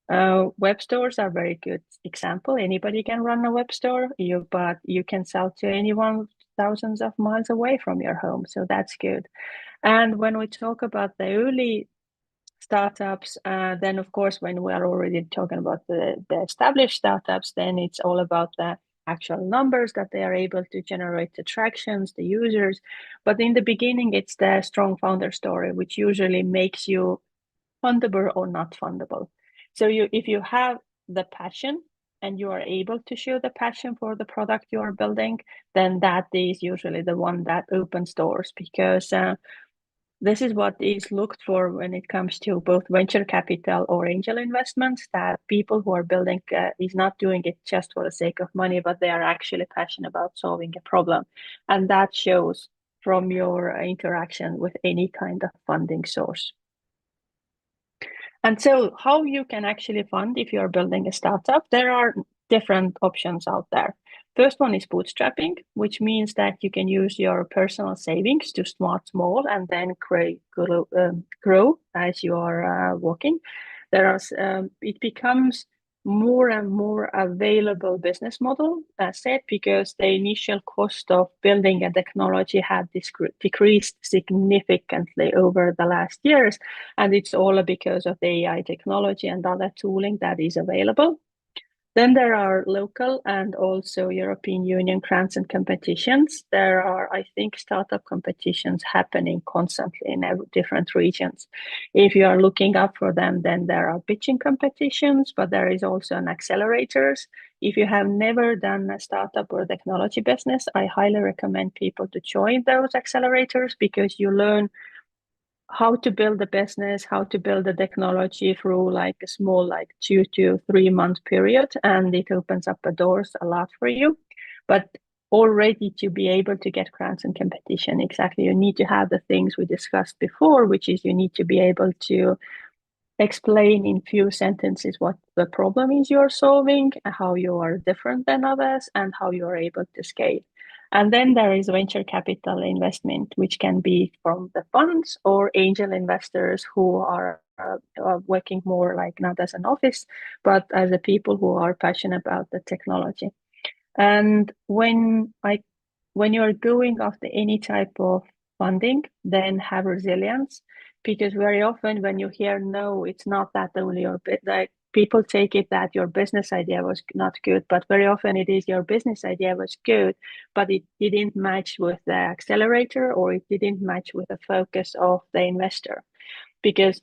Web stores are a very good example. Anybody can run a web store, but you can sell to anyone thousands of miles away from your home. So that's good. And when we talk about the early startups. Then, of course, when we are already talking about the established startups, then it's all about the actual numbers that they are able to generate, the tractions, the users. But in the beginning, it's the strong founder story, which usually makes you fundable or not fundable. So if you have the passion and you are able to show the passion for the product you are building, then that is usually the one that opens doors, because this is what is looked for when it comes to both venture capital or angel investments, that people who are building is not doing it just for the sake of money, but they are actually passionate about solving a problem. And that shows from your interaction with any kind of funding source. And so how you can actually fund if you're building a startup, there are different options out there. First one is bootstrapping, which means that you can use your personal savings to start small and then grow as you are walking. It becomes more and more available business model, as said, because the initial cost of building a technology had decreased significantly over the last years. And it's all because of the AI technology and other tooling that is available. Then there are local and also European Union grants and competitions. There are, I think, startup competitions happening constantly in different regions. If you are looking up for them, then there are pitching competitions, but there is also an accelerators. If you have never done a startup or technology business, I highly recommend people to join those accelerators, because you learn how to build a business, how to build a technology through like a small, like 2 to 3 month period. And it opens up the doors a lot for you. But already to be able to get grants and competition, exactly, you need to have the things we discussed before, which is you need to be able to explain in few sentences what the problem is you're solving, how you are different than others, and how you are able to scale. And then there is venture capital investment, which can be from the funds or angel investors who are working more like not as an office, but as a people who are passionate about the technology. And when you're going after any type of funding, then have resilience, because very often when you hear no, it's not that only your like people take it that your business idea was not good, but very often it is your business idea was good, but it didn't match with the accelerator, or it didn't match with the focus of the investor. Because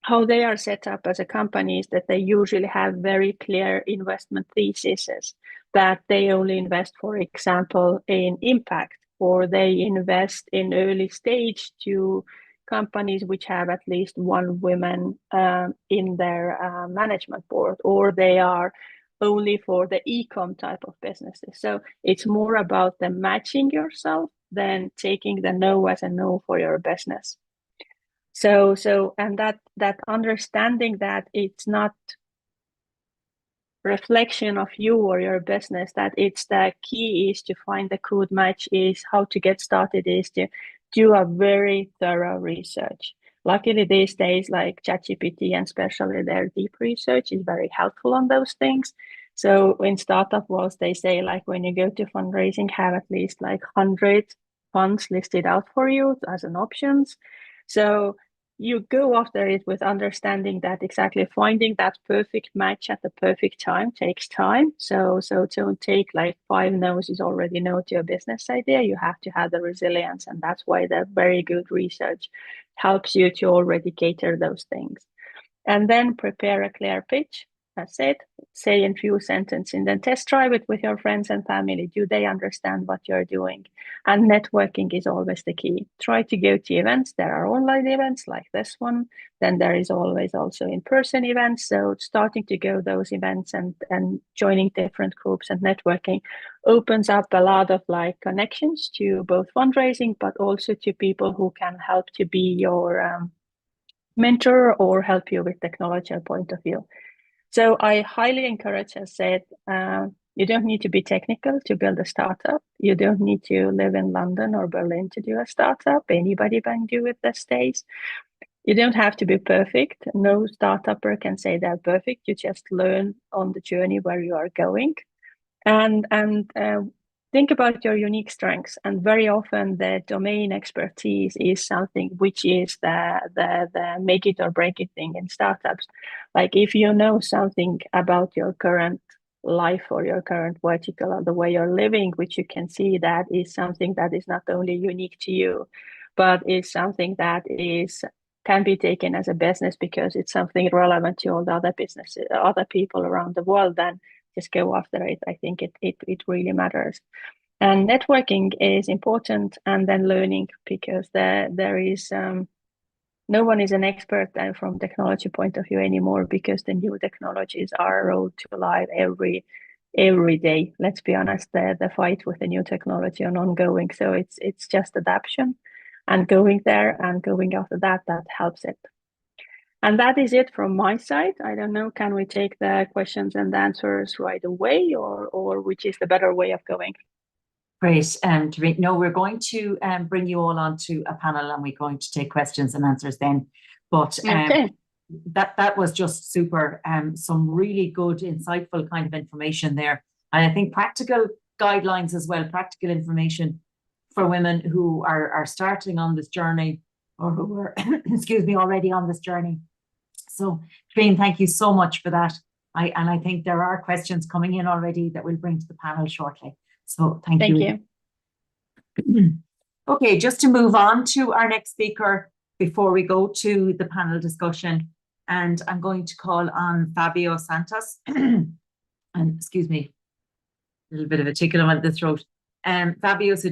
how they are set up as a company is that they usually have very clear investment theses, that they only invest, for example, in impact, or they invest in early stage to companies which have at least one woman in their management board, or they are only for the e-com type of businesses. So it's more about the matching yourself than taking the no as a no for your business. And that understanding that it's not reflection of you or your business, that it's the key is to find the good match, is how to get started, is to do a very thorough research. Luckily these days, like ChatGPT and especially their deep research is very helpful on those things. So in startup world, they say like when you go to fundraising, have at least like 100 funds listed out for you as an options. So you go after it with understanding that exactly finding that perfect match at the perfect time takes time. So don't take like 5 no's is already no to a business idea. You have to have the resilience, and that's why the very good research helps you to already cater those things. And then prepare a clear pitch. That's it. Say in few sentences, and then test drive it with your friends and family. Do they understand what you're doing? And networking is always the key. Try to go to events. There are online events like this one. Then there is always also in-person events. So starting to go those events and joining different groups and networking opens up a lot of like connections to both fundraising, but also to people who can help to be your mentor or help you with technological point of view. So I highly encourage, as said, you don't need to be technical to build a startup. You don't need to live in London or Berlin to do a startup. Anybody can do it these days. You don't have to be perfect. No startupper can say they're perfect. You just learn on the journey where you are going. And think about your unique strengths, and very often the domain expertise is something which is the make it or break it thing in startups. Like if you know something about your current life or your current vertical or the way you're living, which you can see that is something that is not only unique to you, but is something that can be taken as a business because it's something relevant to all the other businesses, other people around the world, then just go after it. I think it really matters. And networking is important, and then learning, because there is no one is an expert from technology point of view anymore, because the new technologies are rolled to life every day. Let's be honest, the fight with the new technology and ongoing. So it's just adaptation and going there and going after that helps it. And that is it from my side. I don't know, can we take the questions and answers right away, or which is the better way of going? Great. No, we're going to bring you all onto a panel, and we're going to take questions and answers then. But Okay. that was just super. Some really good, insightful kind of information there. And I think practical guidelines as well, practical information for women who are starting on this journey, or who are, excuse me, already on this journey. So, Trine, thank you so much for that. I think there are questions coming in already that we'll bring to the panel shortly. So thank you. Okay, just to move on to our next speaker before we go to the panel discussion, and I'm going to call on Fabio Santos. And excuse me, a little bit of a tickle on the throat. Fabio is a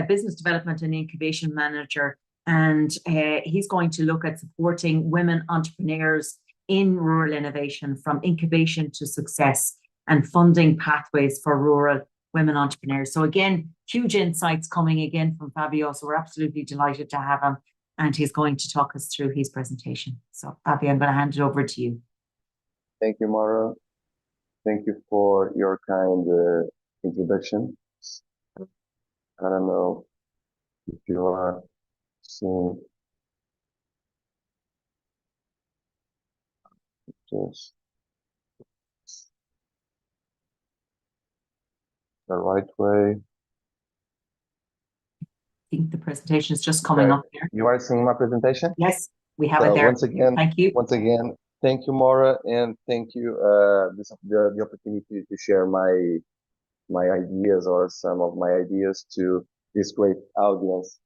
business development and incubation manager, and he's going to look at supporting women entrepreneurs in rural innovation, from incubation to success, and funding pathways for rural women entrepreneurs. So again, huge insights coming again from Fabio. So we're absolutely delighted to have him, and he's going to talk us through his presentation. So Fabio, I'm going to hand it over to you. Thank you, Mara. Thank you for your kind introduction. I don't know if you are seeing just the right way. I think the presentation is just coming up here. You are seeing my presentation? Yes, we have it there. Once again, thank you. Once again, thank you, Maura, and thank you the opportunity to share my ideas, or some of my ideas, to this great audience.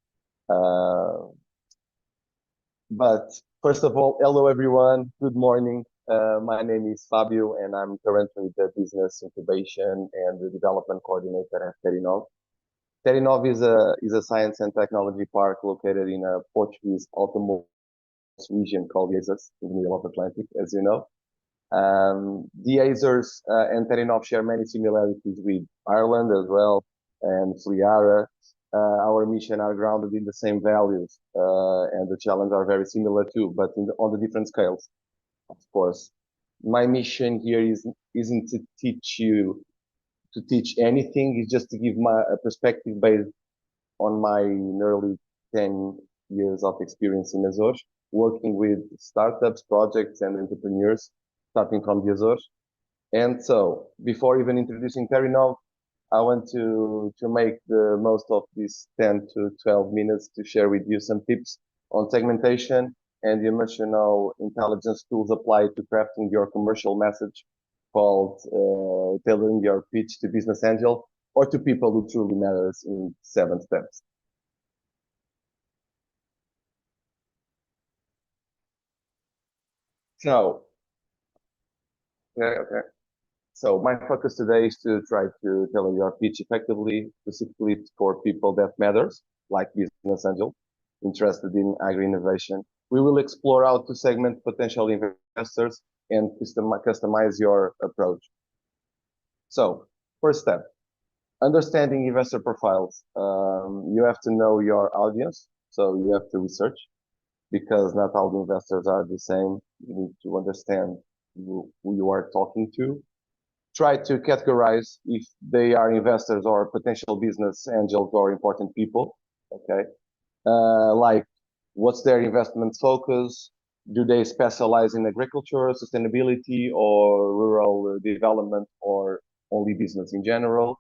But first of all, hello everyone. Good morning. My name is Fabio, and I'm currently the business incubation and the development coordinator at Terinov. Terinov is a science and technology park located in a Portuguese autonomous region called the Azores, in the middle of the Atlantic, as you know. The Azores and Terinov share many similarities with Ireland as well, and FLIARA. Our mission are grounded in the same values, and the challenges are very similar too, but on the different scales, of course. My mission here isn't to teach anything. It's just to give a perspective based on my nearly 10 years of experience in Azores, working with startups, projects, and entrepreneurs, starting from the Azores. And so, before even introducing Terinov, I want to make the most of these 10 to 12 minutes to share with you some tips on segmentation and the emotional intelligence tools applied to crafting your commercial message, called tailoring your pitch to business angel, or to people who truly matters, in 7 steps. So, So my focus today is to try to tailor your pitch effectively, specifically for people that matters, like business angel, interested in agri-innovation. We will explore how to segment potential investors and customize your approach. So, first step, understanding investor profiles. You have to know your audience, so you have to research, because not all the investors are the same. You need to understand who you are talking to. Try to categorize if they are investors or potential business angels or important people, okay? Like, what's their investment focus? Do they specialize in agriculture, sustainability, or rural development, or only business in general?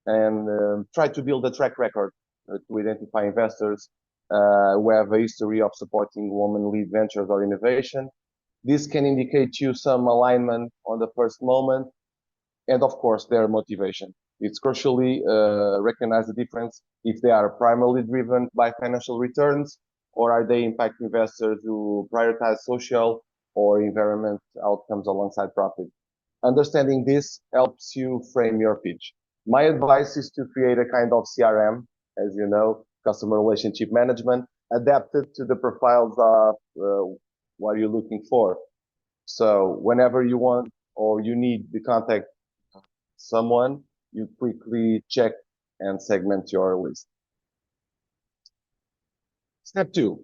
and try to build a track record to identify investors who have a history of supporting women-led ventures or innovation. This can indicate you some alignment on the first moment, and of course, their motivation. It's crucially recognize the difference if they are primarily driven by financial returns, or are they impact investors who prioritize social or environment outcomes alongside profit. Understanding this helps you frame your pitch. My advice is to create a kind of CRM, as you know, customer relationship management, adapted to the profiles of what you're looking for. So whenever you want or you need to contact someone, you quickly check and segment your list. Step 2,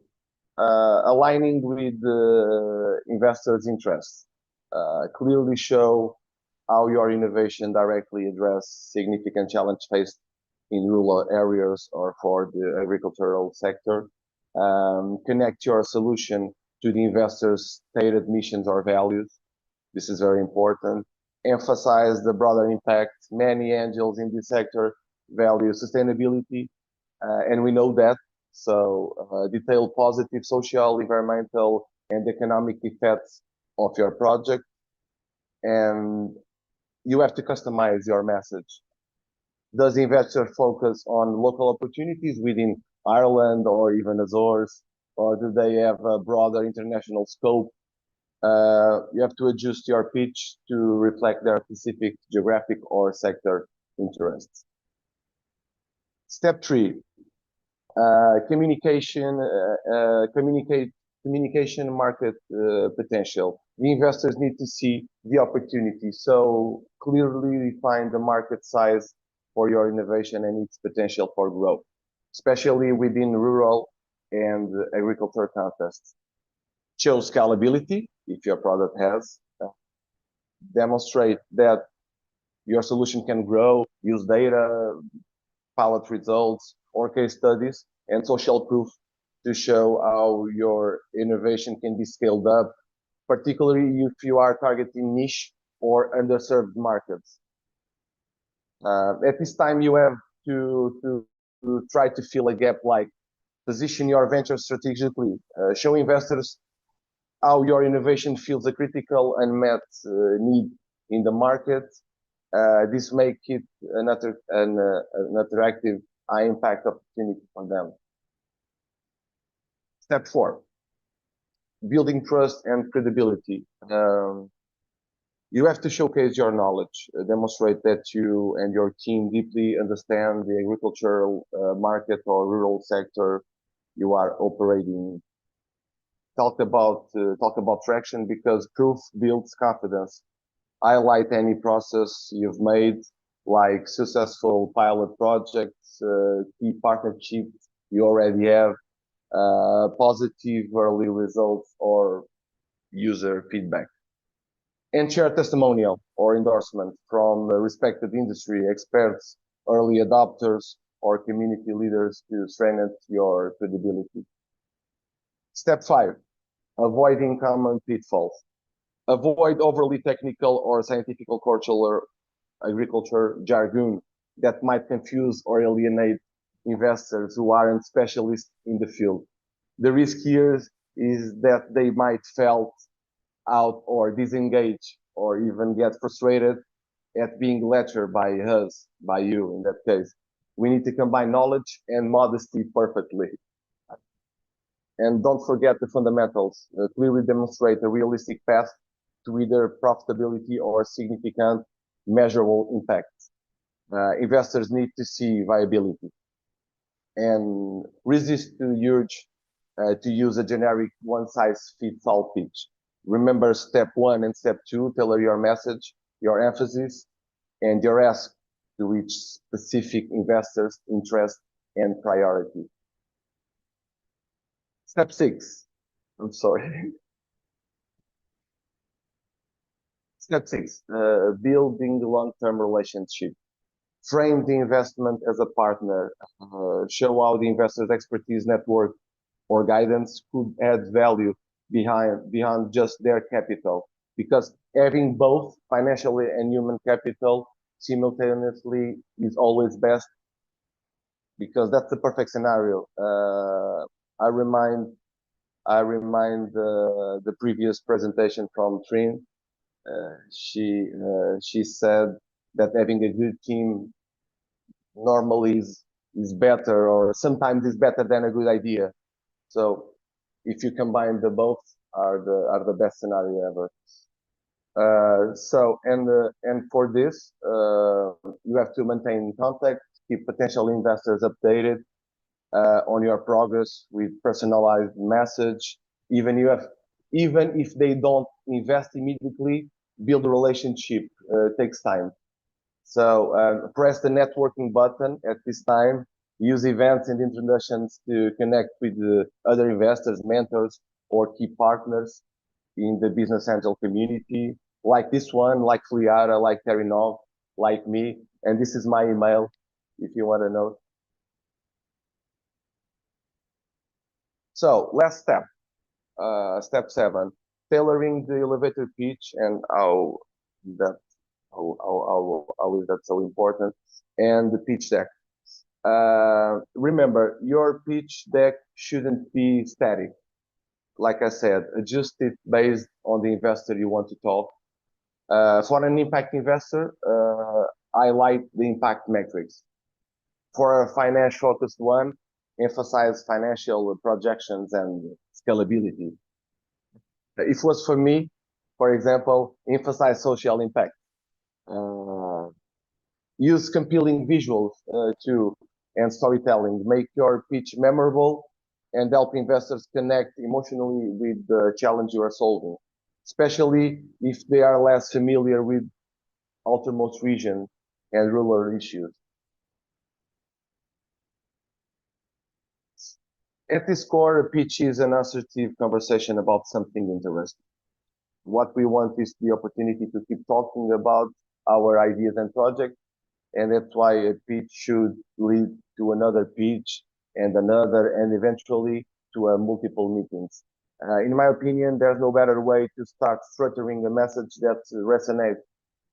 aligning with the investors' interests. Clearly show how your innovation directly address significant challenge faced in rural areas or for the agricultural sector. Connect your solution to the investors' stated missions or values. This is very important. Emphasize the broader impact. Many angels in this sector value sustainability, and we know that. So detail positive social, environmental, and economic effects of your project. And you have to customize your message. Does the investor focus on local opportunities within Ireland or even Azores, or do they have a broader international scope? You have to adjust your pitch to reflect their specific geographic or sector interests. Step 3, communication market potential. The investors need to see the opportunity, so clearly define the market size for your innovation and its potential for growth, especially within rural and agriculture contexts. Show scalability if your product has. Demonstrate that your solution can grow, use data, pilot results, or case studies, and social proof to show how your innovation can be scaled up, particularly if you are targeting niche or underserved markets. At this time, you have to try to fill a gap, like position your venture strategically, show investors how your innovation fills a critical unmet need in the market. This makes it an attractive, high impact opportunity for them. Step 4, building trust and credibility. You have to showcase your knowledge, demonstrate that you and your team deeply understand the agricultural market or rural sector you are operating. Talk about traction, because proof builds confidence. Highlight any process you've made, like successful pilot projects, key partnerships you already have, positive early results, or user feedback. And share testimonial or endorsement from respected industry experts, early adopters, or community leaders to strengthen your credibility. Step 5, avoiding common pitfalls. Avoid overly technical or scientific cultural or agriculture jargon that might confuse or alienate investors who aren't specialists in the field. The risk here is that they might fail out or disengage or even get frustrated at being lectured by us, by you in that case. We need to combine knowledge and modesty perfectly. And don't forget the fundamentals. Clearly demonstrate a realistic path to either profitability or significant measurable impact. Investors need to see viability. And resist the urge to use a generic one-size-fits-all pitch. Remember step 1 and step 2, tailor your message, your emphasis, and your ask to reach specific investors' interest and priority. Step 6, I'm sorry. Step 6, building the long-term relationship. Frame the investment as a partner. Show how the investor's expertise, network, or guidance could add value beyond just their capital. Because having both financial and human capital simultaneously is always best, because that's the perfect scenario. I remind the previous presentation from Trin. She said that having a good team normally is better, or sometimes is better than a good idea. So if you combine the both, are the best scenario ever. And for this, you have to maintain contact, keep potential investors updated on your progress with personalized message. Even if they don't invest immediately, build a relationship takes time. So press the networking button at this time. Use events and introductions to connect with other investors, mentors, or key partners in the business angel community, like this one, like FLIARA, like Terinov, like me. And this is my email if you want to know. So last step, step 7, tailoring the elevator pitch, and how is that so important? And the pitch deck. Remember, your pitch deck shouldn't be static. Like I said, adjust it based on the investor you want to talk. For an impact investor, highlight the impact metrics. For a finance-focused one, emphasize financial projections and scalability. If it was for me, for example, emphasize social impact. Use compelling visuals too, and storytelling. Make your pitch memorable and help investors connect emotionally with the challenge you are solving, especially if they are less familiar with outermost region and rural issues. At its core, a pitch is an assertive conversation about something interesting. What we want is the opportunity to keep talking about our ideas and projects, and that's why a pitch should lead to another pitch and another, and eventually to multiple meetings. In my opinion, there's no better way to start structuring a message that resonates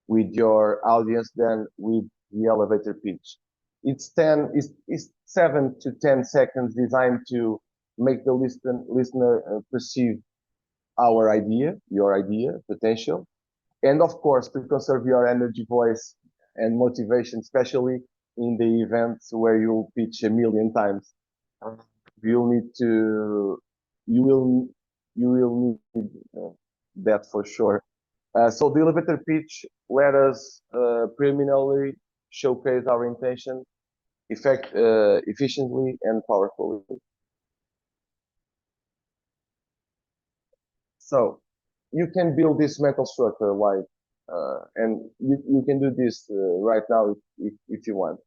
with your audience than with the elevator pitch. It's 7 to 10 seconds designed to make the listener perceive our idea, your idea, potential. And of course, to conserve your energy, voice, and motivation, especially in the events where you'll pitch a million times. You will need that for sure. So the elevator pitch let us preliminarily showcase our intention, efficiently and powerfully. So you can build this mental structure like, and you can do this right now if you want.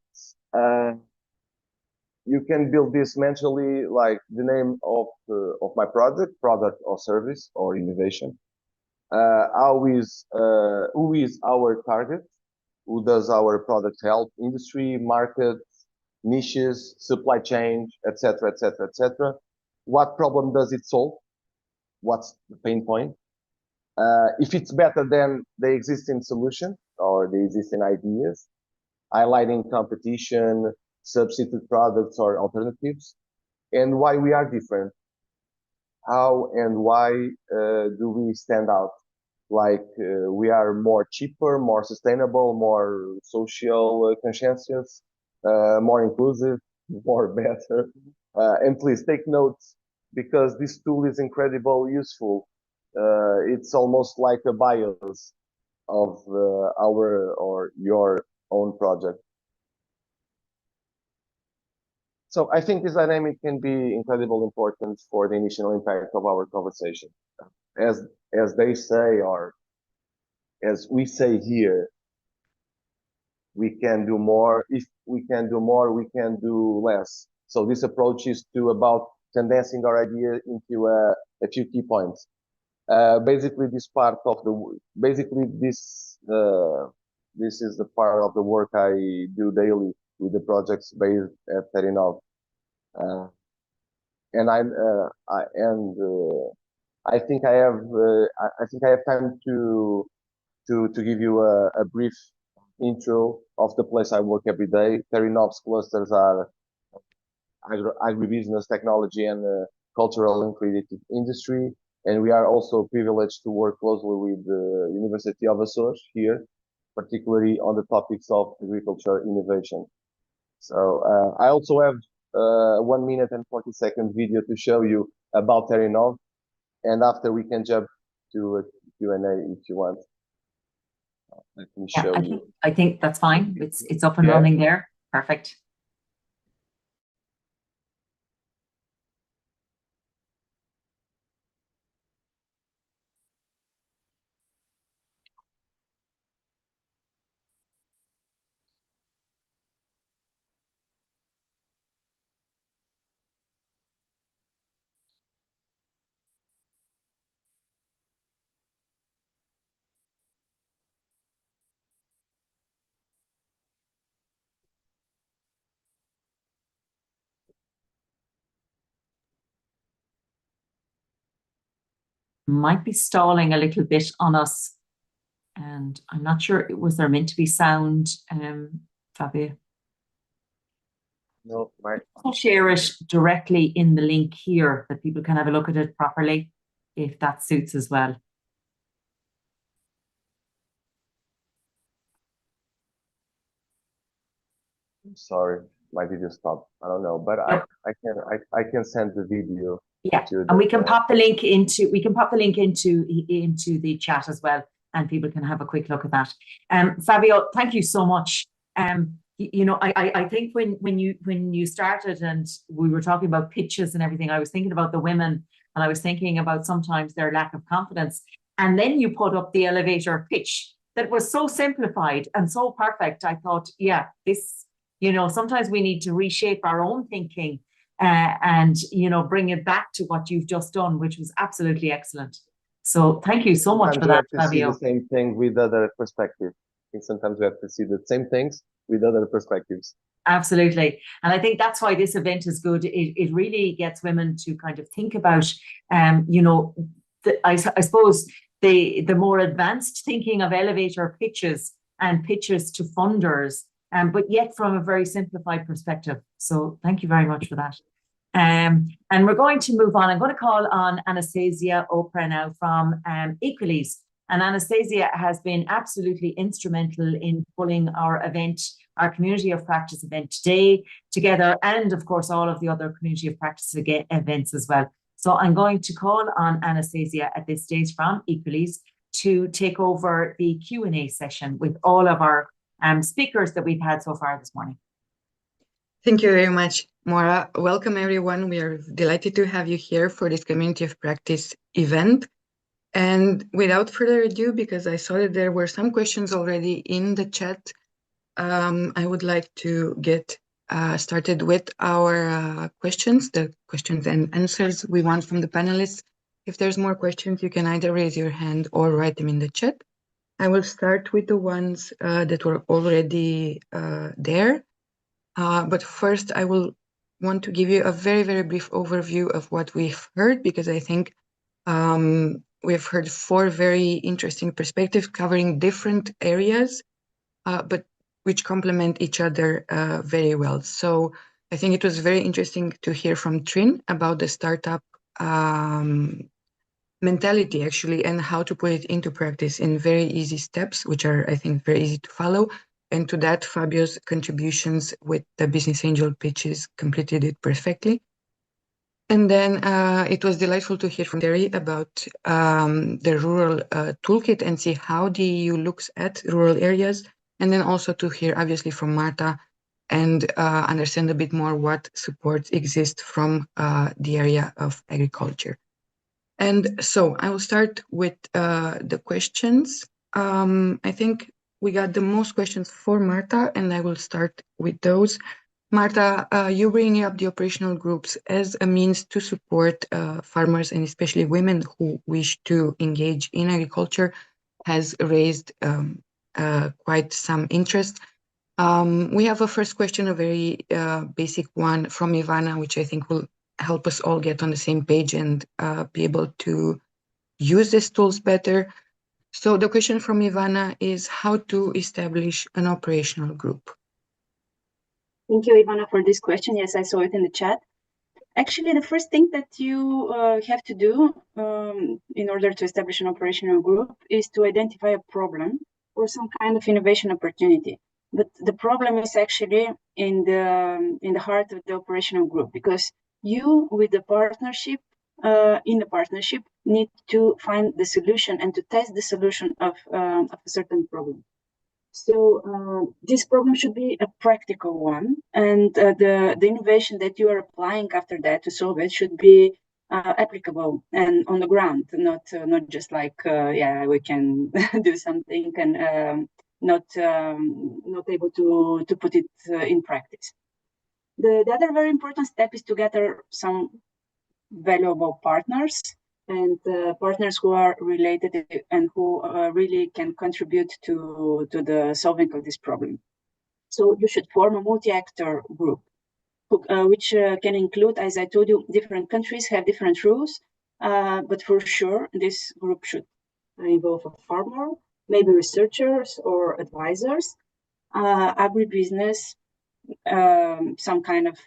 You can build this mentally, like the name of my project, product or service or innovation. Who is our target? Who does our product help? Industry, market, niches, supply chain, etc., etc., etc. What problem does it solve? What's the pain point? If it's better than the existing solution or the existing ideas, highlighting competition, substitute products or alternatives, and why we are different. How and why do we stand out? Like we are more cheaper, more sustainable, more social conscientious, more inclusive, more better. And please take notes, because this tool is incredibly useful. It's almost like a bios of our or your own project. So I think this dynamic can be incredibly important for the initial impact of our conversation. As they say, or as we say here, we can do more. If we can do more, we can do less. So this approach is about condensing our idea into a few key points. Basically, this is the part of the work I do daily with the projects based at Terinov. I think I have time to give you a brief intro of the place I work every day. Terinov's clusters are agribusiness, technology, and cultural and creative industry. And we are also privileged to work closely with the University of Açores here, particularly on the topics of agriculture innovation. So I also have 1 minute and 40-second video to show you about Terinov, and after we can jump to a Q&A if you want. Let me show you. I think that's fine. It's up and running there. Perfect. Might be stalling a little bit on us, and I'm not sure, was there meant to be sound, Fabio? No, right. I'll share it directly in the link here that people can have a look at it properly, if that suits as well. I'm sorry, my video stopped. I don't know, but Yep. I can send the video. Yeah, and we can pop the link into the chat as well, and people can have a quick look at that. Fabio, thank you so much. You know, I think when you started and we were talking about pitches and everything, I was thinking about the women, and I was thinking about sometimes their lack of confidence. And then you put up the elevator pitch that was so simplified and so perfect. I thought, yeah, this, you know, sometimes we need to reshape our own thinking. And, you know, bring it back to what you've just done, which was absolutely excellent. So thank you so much for that, Fabio. See the same thing with other perspectives. I think sometimes we have to see the same things with other perspectives. Absolutely. And I think that's why this event is good. It really gets women to kind of think about, you know, I suppose the more advanced thinking of elevator pitches and pitches to funders, but yet from a very simplified perspective. So thank you very much for that. And we're going to move on. I'm going to call on Anastasia Oprah now from Equalise. And Anastasia has been absolutely instrumental in pulling our event, our Community of Practice event today together, and of course all of the other Community of Practice events as well. So I'm going to call on Anastasia at this stage from Equalise to take over the Q&A session with all of our speakers that we've had so far this morning. Thank you very much, Maura. Welcome, everyone. We are delighted to have you here for this Community of Practice event. And without further ado, because I saw that there were some questions already in the chat, I would like to get started with our questions, the questions and answers we want from the panelists. If there's more questions, you can either raise your hand or write them in the chat. I will start with the ones that were already there. But first, I will want to give you a very, very brief overview of what we've heard, because I think we've heard 4 very interesting perspectives covering different areas, but which complement each other very well. So I think it was very interesting to hear from Trin about the startup mentality, actually, and how to put it into practice in very easy steps, which are, I think, very easy to follow. And to that, Fabio's contributions with the business angel pitches completed it perfectly. And then it was delightful to hear from Terry about the rural toolkit and see how the EU looks at rural areas. And then also to hear, obviously, from Marta and understand a bit more what supports exist from the area of agriculture. And so I will start with the questions. I think we got the most questions for Marta, and I will start with those. Marta, you bringing up the operational groups as a means to support farmers and especially women who wish to engage in agriculture has raised quite some interest. We have a first question, a very basic one from Ivana, which I think will help us all get on the same page and be able to use these tools better. So the question from Ivana is how to establish an operational group. Thank you, Ivana, for this question. Yes, I saw it in the chat. Actually, the first thing that you have to do in order to establish an operational group is to identify a problem or some kind of innovation opportunity. But the problem is actually in the heart of the operational group, because you, with the partnership, in the partnership, need to find the solution and to test the solution of a certain problem. So this problem should be a practical one, and the innovation that you are applying after that to solve it should be applicable and on the ground, not just like yeah, we can do something and not able to put it in practice. The other very important step is to gather some valuable partners and partners who are related and who really can contribute to the solving of this problem. So you should form a multi-actor group, which can include, as I told you, different countries have different rules, but for sure this group should involve a farmer, maybe researchers or advisors, agribusiness, some kind of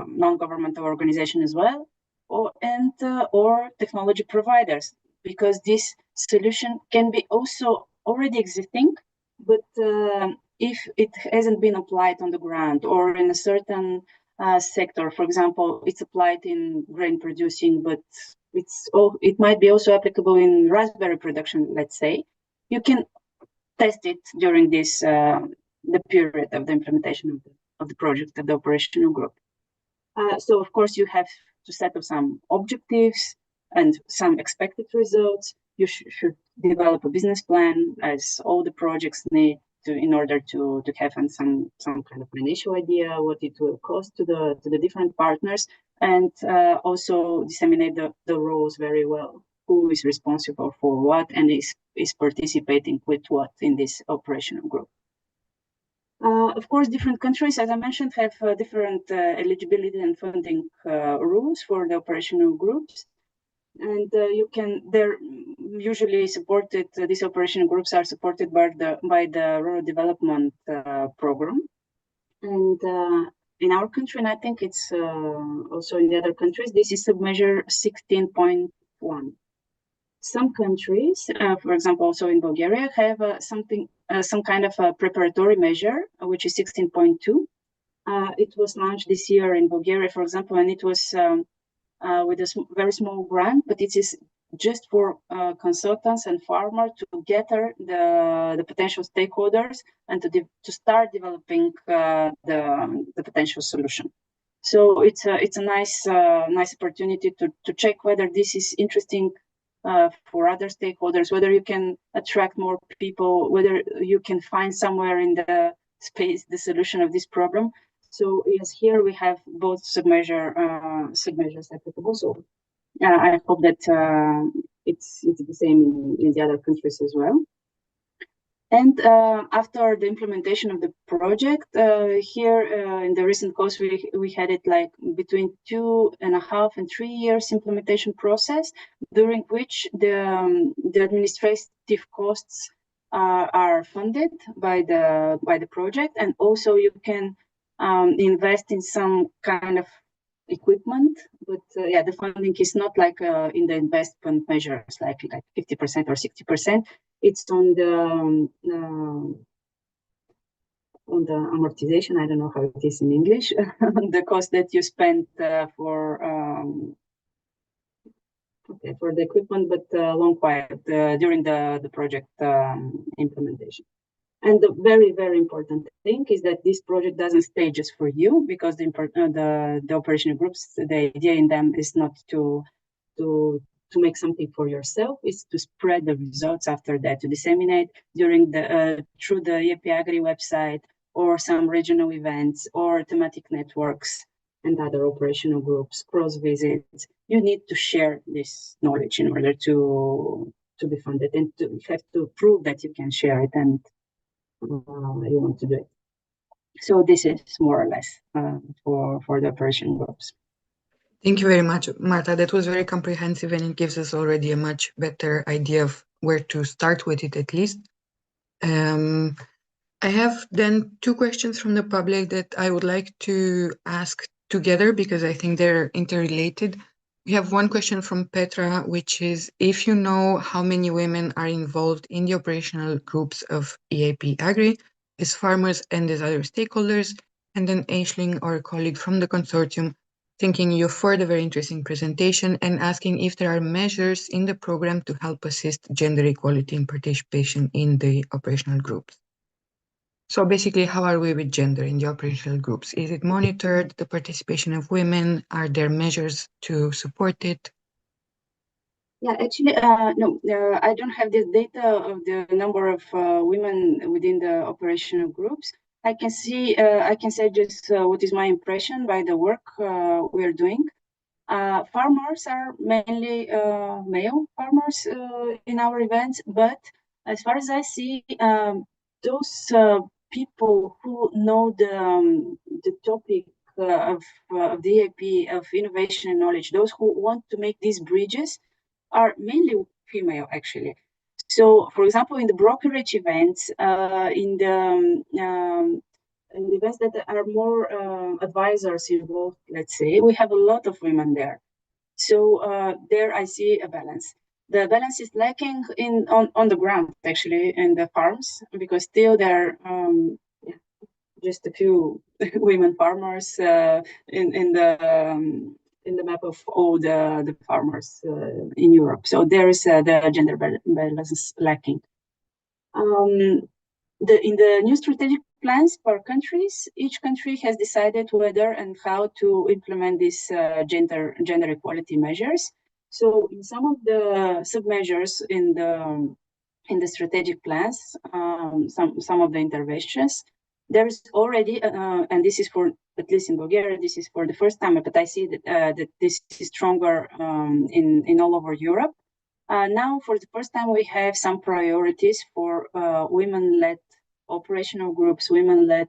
non-governmental organization as well, or technology providers, because this solution can be also already existing, but if it hasn't been applied on the ground or in a certain sector, for example, it's applied in grain producing, but it might be also applicable in raspberry production, let's say, you can test it during this the period of the implementation of the project of the operational group. So of course you have to set up some objectives and some expected results. You should develop a business plan, as all the projects need to, in order to have some kind of initial idea what it will cost to the different partners, and also disseminate the roles very well. Who is responsible for what and is participating with what in this operational group. Of course, different countries, as I mentioned, have different eligibility and funding rules for the operational groups. And they're usually supported, these operational groups are supported by the Rural Development Program. And in our country, and I think it's also in the other countries, this is submeasure 16.1. Some countries, for example, also in Bulgaria, have some kind of a preparatory measure, which is 16.2. It was launched this year in Bulgaria, for example, and it was with a very small grant, but it is just for consultants and farmers to gather the potential stakeholders and to start developing the potential solution. So it's a nice opportunity to check whether this is interesting for other stakeholders, whether you can attract more people, whether you can find somewhere in the space the solution of this problem. So yes, here we have both submeasures applicable. So I hope that it's the same in the other countries as well. And after the implementation of the project, here in the recent course, we had it like between 2.5 and 3 years implementation process, during which the administrative costs are funded by the project, and also you can invest in some kind of equipment, but yeah, the funding is not like in the investment measures, like 50% or 60%. It's on the amortization. I don't know how it is in English. The cost that you spend for the equipment, but long while during the project implementation. And the very, very important thing is that this project doesn't stay just for you, because the operational groups, the idea in them is not to make something for yourself, is to spread the results after that, to disseminate during through the EAP Agri website, or some regional events, or thematic networks and other operational groups, cross visits. You need to share this knowledge in order to be funded, and you have to prove that you can share it and you want to do it. So this is more or less for the operation groups. Thank you very much, Marta. That was very comprehensive, and it gives us already a much better idea of where to start with it at least. I have then two questions from the public that I would like to ask together because I think they're interrelated. We have one question from Petra, which is if you know how many women are involved in the operational groups of EAP Agri as farmers and as other stakeholders, and then Aisling, our colleague from the consortium, thanking you for the very interesting presentation and asking if there are measures in the program to help assist gender equality and participation in the operational groups. So basically, how are we with gender in the operational groups? Is it monitored, the participation of women? Are there measures to support it? Yeah, actually, no, I don't have the data of the number of women within the operational groups. I can see, I can say just what is my impression by the work we are doing. Farmers are mainly male farmers in our events, but as far as I see, those people who know the topic of the EAP, of innovation and knowledge, those who want to make these bridges are mainly female, actually. So, for example, in the brokerage events, in the events that are more advisors involved, let's say, we have a lot of women there. So there I see a balance. The balance is lacking on the ground, actually, in the farms, because still there are just a few women farmers in the map of all the farmers in Europe. So there is the gender balance lacking. In the new strategic plans per countries, each country has decided whether and how to implement these gender equality measures. So in some of the sub-measures in the strategic plans, some of the interventions, there is already, and this is for, at least in Bulgaria, this is for the first time, but I see that this is stronger in all over Europe. Now, for the first time, we have some priorities for women-led operational groups, women-led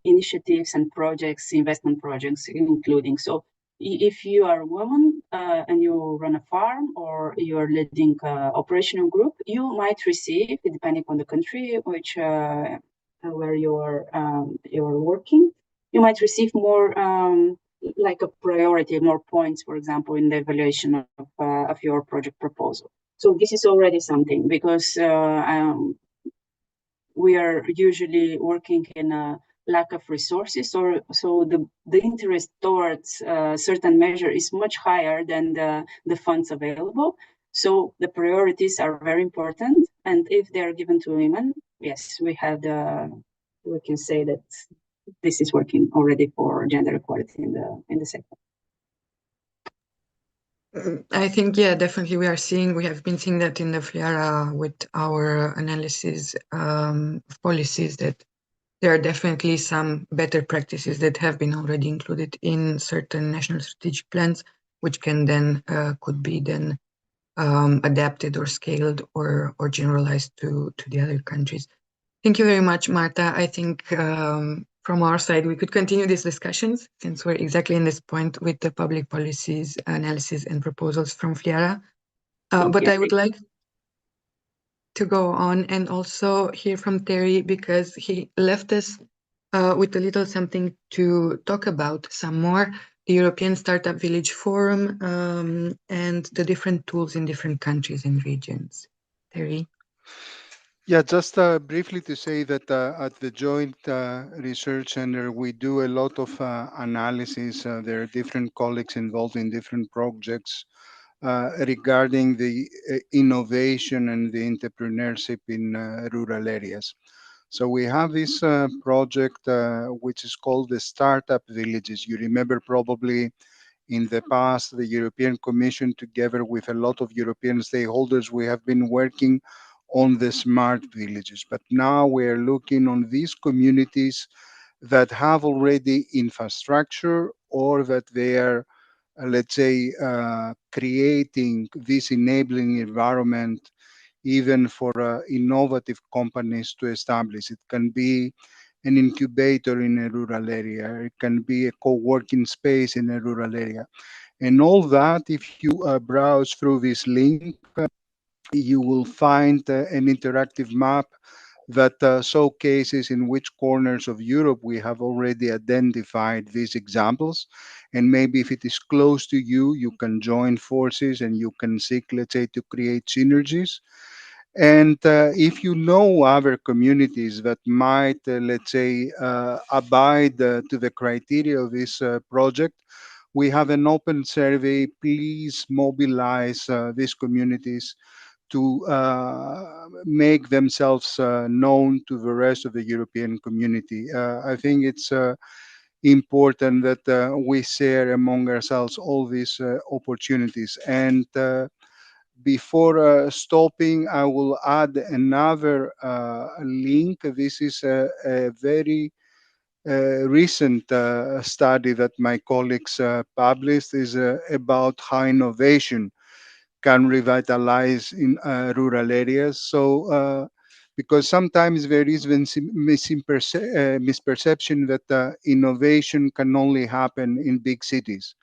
initiatives and projects, investment projects, including. So if you are a woman and you run a farm or you are leading an operational group, you might receive, depending on the country which where you're working, you might receive more like a priority, more points, for example, in the evaluation of your project proposal. So this is already something because we are usually working in a lack of resources, or so the interest towards a certain measure is much higher than the funds available. So the priorities are very important, and if they are given to women, yes, we can say that this is working already for gender equality in the sector. I think, yeah, definitely we have been seeing that in the FLIARA with our analysis policies, that there are definitely some better practices that have been already included in certain national strategic plans, which can then could be then adapted or scaled or generalized to the other countries. Thank you very much, Marta. I think from our side, we could continue these discussions since we're exactly in this point with the public policies analysis and proposals from FLIARA. But I would like to go on and also hear from Terry, because he left us with a little something to talk about some more, the European Startup Village Forum and the different tools in different countries and regions. Terry? Yeah, just briefly to say that at the Joint Research Center, we do a lot of analysis. There are different colleagues involved in different projects regarding the innovation and the entrepreneurship in rural areas. So we have this project which is called the Startup Villages. You remember probably in the past, the European Commission, together with a lot of European stakeholders, we have been working on the smart villages. But now we're looking on these communities that have already infrastructure, or that they are, let's say, creating this enabling environment even for innovative companies to establish. It can be an incubator in a rural area. It can be a co-working space in a rural area. And all that, if you browse through this link, you will find an interactive map that showcases in which corners of Europe we have already identified these examples. And maybe if it is close to you, you can join forces and you can seek, let's say, to create synergies. And if you know other communities that might, let's say, abide to the criteria of this project, we have an open survey. Please mobilize these communities to make themselves known to the rest of the European community. I think it's important that we share among ourselves all these opportunities. And before stopping, I will add another link. This is a very recent study that my colleagues published is about how innovation can revitalize in rural areas. So, because sometimes there is misperception that innovation can only happen in big cities.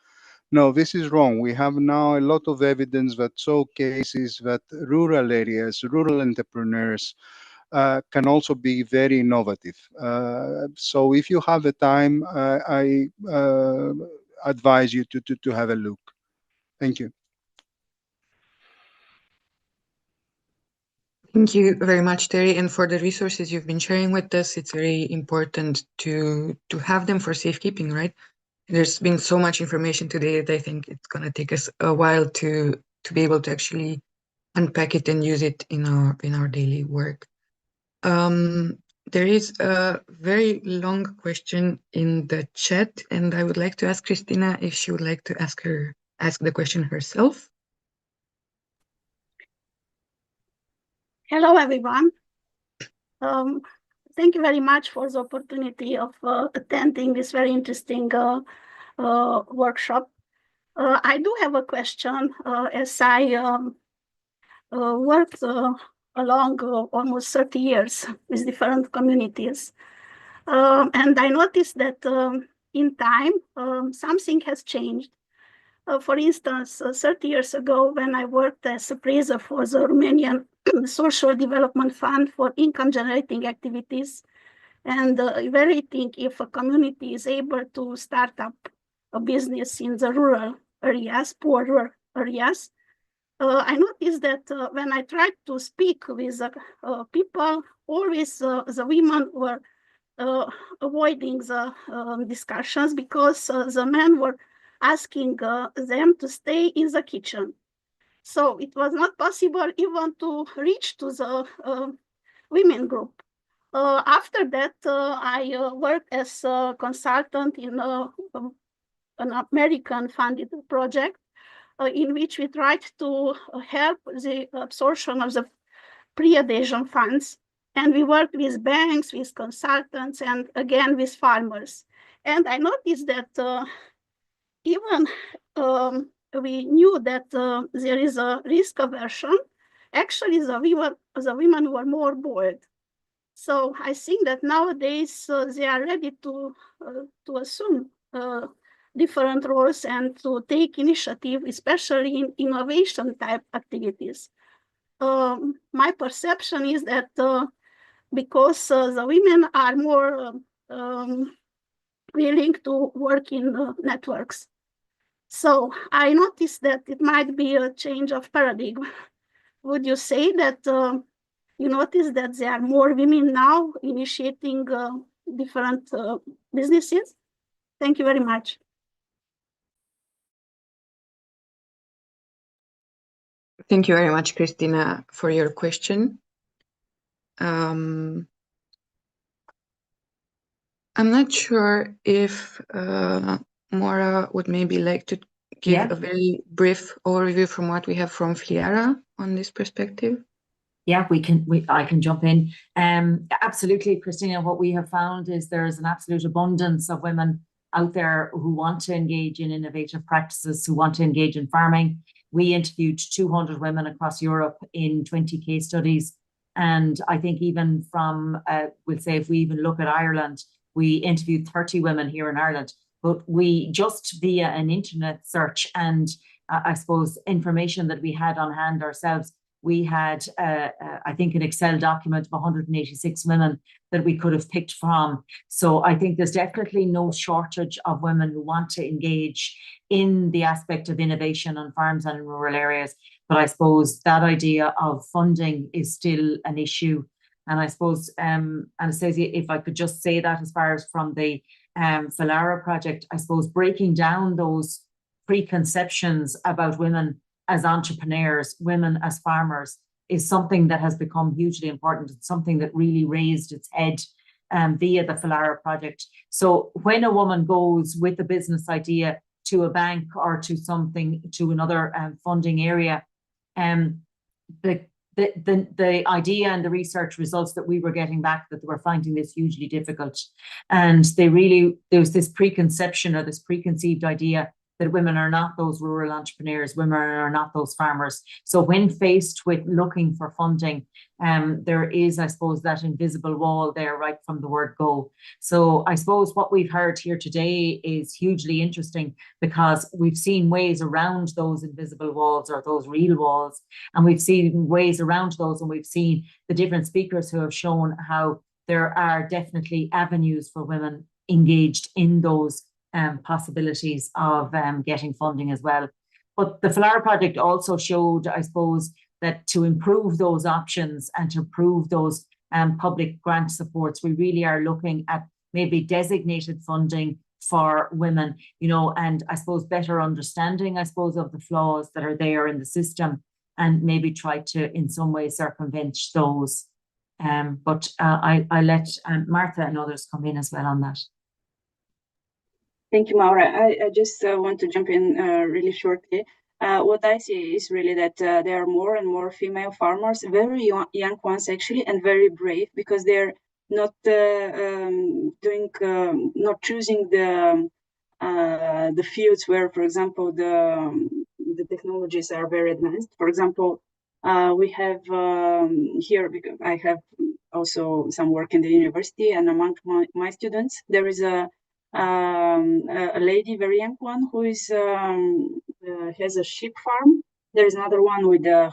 No, this is wrong. We have now a lot of evidence that showcases that rural areas, rural entrepreneurs can also be very innovative. So if you have the time, I advise you to have a look. Thank you. Thank you very much, Terry, and for the resources you've been sharing with us. It's very important to have them for safekeeping, right? There's been so much information today that I think it's going to take us a while to be able to actually unpack it and use it in our daily work. There is a very long question in the chat, and I would like to ask Christina if she would like to ask the question herself. Hello, everyone. Thank you very much for the opportunity of attending this very interesting workshop. I do have a question as I worked along almost 30 years with different communities. And I noticed that in time, something has changed. For instance, 30 years ago, when I worked as appraiser for the Romanian Social Development Fund for income-generating activities, and evaluating if a community is able to start up a business in the rural areas, poorer areas, I noticed that when I tried to speak with people, always the women were avoiding the discussions because the men were asking them to stay in the kitchen. So it was not possible even to reach to the women group. After that, I worked as a consultant in an American funded project in which we tried to help the absorption of the pre-adhesion funds. And we worked with banks, with consultants, and again with farmers. And I noticed that even we knew that there is a risk aversion. Actually, the women were more bold. So I think that nowadays they are ready to assume different roles and to take initiative, especially in innovation type activities. My perception is that because the women are more willing to work in networks. So I noticed that it might be a change of paradigm. Would you say that you notice that there are more women now initiating different businesses? Thank you very much. Thank you very much, Christina, for your question. I'm not sure if Maura would maybe like to give a very brief overview from what we have from FLIARA on this perspective. Yeah, I can jump in. Absolutely, Christina, what we have found is there's an absolute abundance of women out there who want to engage in innovative practices, who want to engage in farming. We interviewed 200 women across Europe in 20 case studies. And I think even from, we'll say if we even look at Ireland, we interviewed 30 women here in Ireland, but we just via an internet search and I suppose information that we had on hand ourselves, we had, I think, an Excel document of 186 women that we could have picked from. So I think there's definitely no shortage of women who want to engage in the aspect of innovation on farms and in rural areas. But I suppose that idea of funding is still an issue. And I suppose, Anastasia, if I could just say that as far as from the FLIARA project, I suppose breaking down those preconceptions about women as entrepreneurs, women as farmers, is something that has become hugely important. It's something that really raised its head via the FLIARA project. So when a woman goes with a business idea to a bank or to something, to another funding area, the idea and the research results that we were getting back, that they were finding this hugely difficult. And there was this preconception or this preconceived idea that women are not those rural entrepreneurs, women are not those farmers. So when faced with looking for funding, there is, I suppose, that invisible wall there right from the word go. So I suppose what we've heard here today is hugely interesting, because we've seen ways around those invisible walls or those real walls, and we've seen ways around those, and we've seen the different speakers who have shown how there are definitely avenues for women engaged in those possibilities of getting funding as well. But the FLIARA project also showed, I suppose, that to improve those options and to improve those public grant supports, we really are looking at maybe designated funding for women, you know, and I suppose better understanding, I suppose, of the flaws that are there in the system, and maybe try to in some way circumvent those. But I let Martha and others come in as well on that. Thank you, Maura. I just want to jump in really shortly. What I see is really that there are more and more female farmers, very young ones actually, and very brave, because they're not not choosing the fields where, for example, the technologies are very advanced. For example, we have here, because I have also some work in the university, and among my students, there is a lady, very young one, who is has a sheep farm. There is another one with a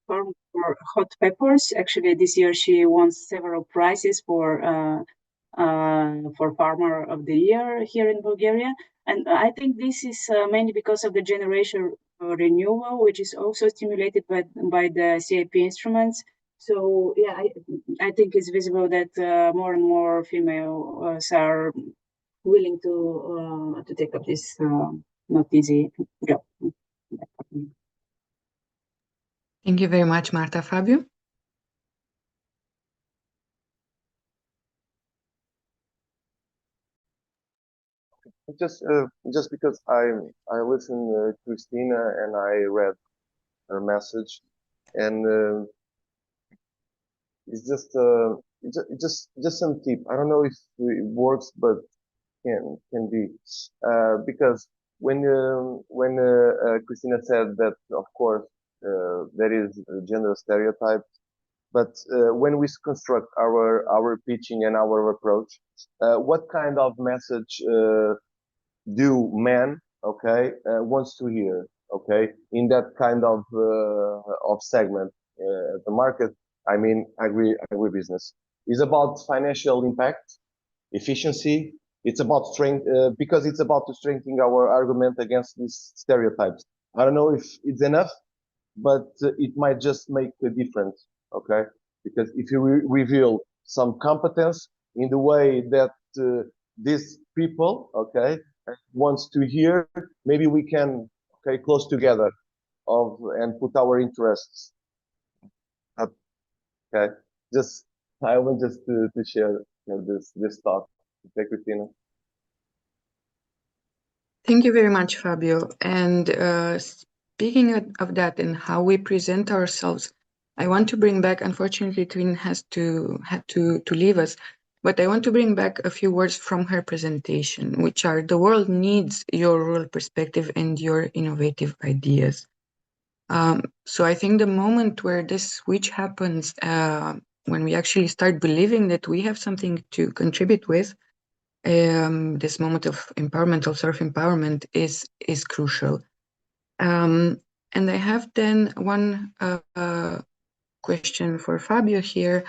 farm for hot peppers. Actually, this year she won several prizes for Farmer of the Year here in Bulgaria. And I think this is mainly because of the generation renewal, which is also stimulated by the CIP instruments. So yeah, I think it's visible that more and more females are willing to take up this not easy job. Thank you very much, Marta. Fabio? Just because I listened to Christina and I read her message, and it's just some tip. I don't know if it works, but can be because when Christina said that, of course, there is a gender stereotype, but when we construct our pitching and our approach, what kind of message do men, okay, wants to hear, okay, in that kind of segment, the market? I mean, agribusiness is about financial impact, efficiency. It's about strength, because it's about to strengthen our argument against these stereotypes. I don't know if it's enough, but it might just make a difference, okay? Because if you reveal some competence in the way that these people, okay, wants to hear, maybe we can, okay, close together and put our interests. Okay, I want just to share this thought. Okay, Christina. Thank you very much, Fabio. And speaking of that and how we present ourselves, I want to bring back, unfortunately, Twin had to leave us, but I want to bring back a few words from her presentation, which are: the world needs your rural perspective and your innovative ideas. So I think the moment where this switch happens, when we actually start believing that we have something to contribute with, this moment of empowerment, of self-empowerment, is crucial. And I have then one question for Fabio here,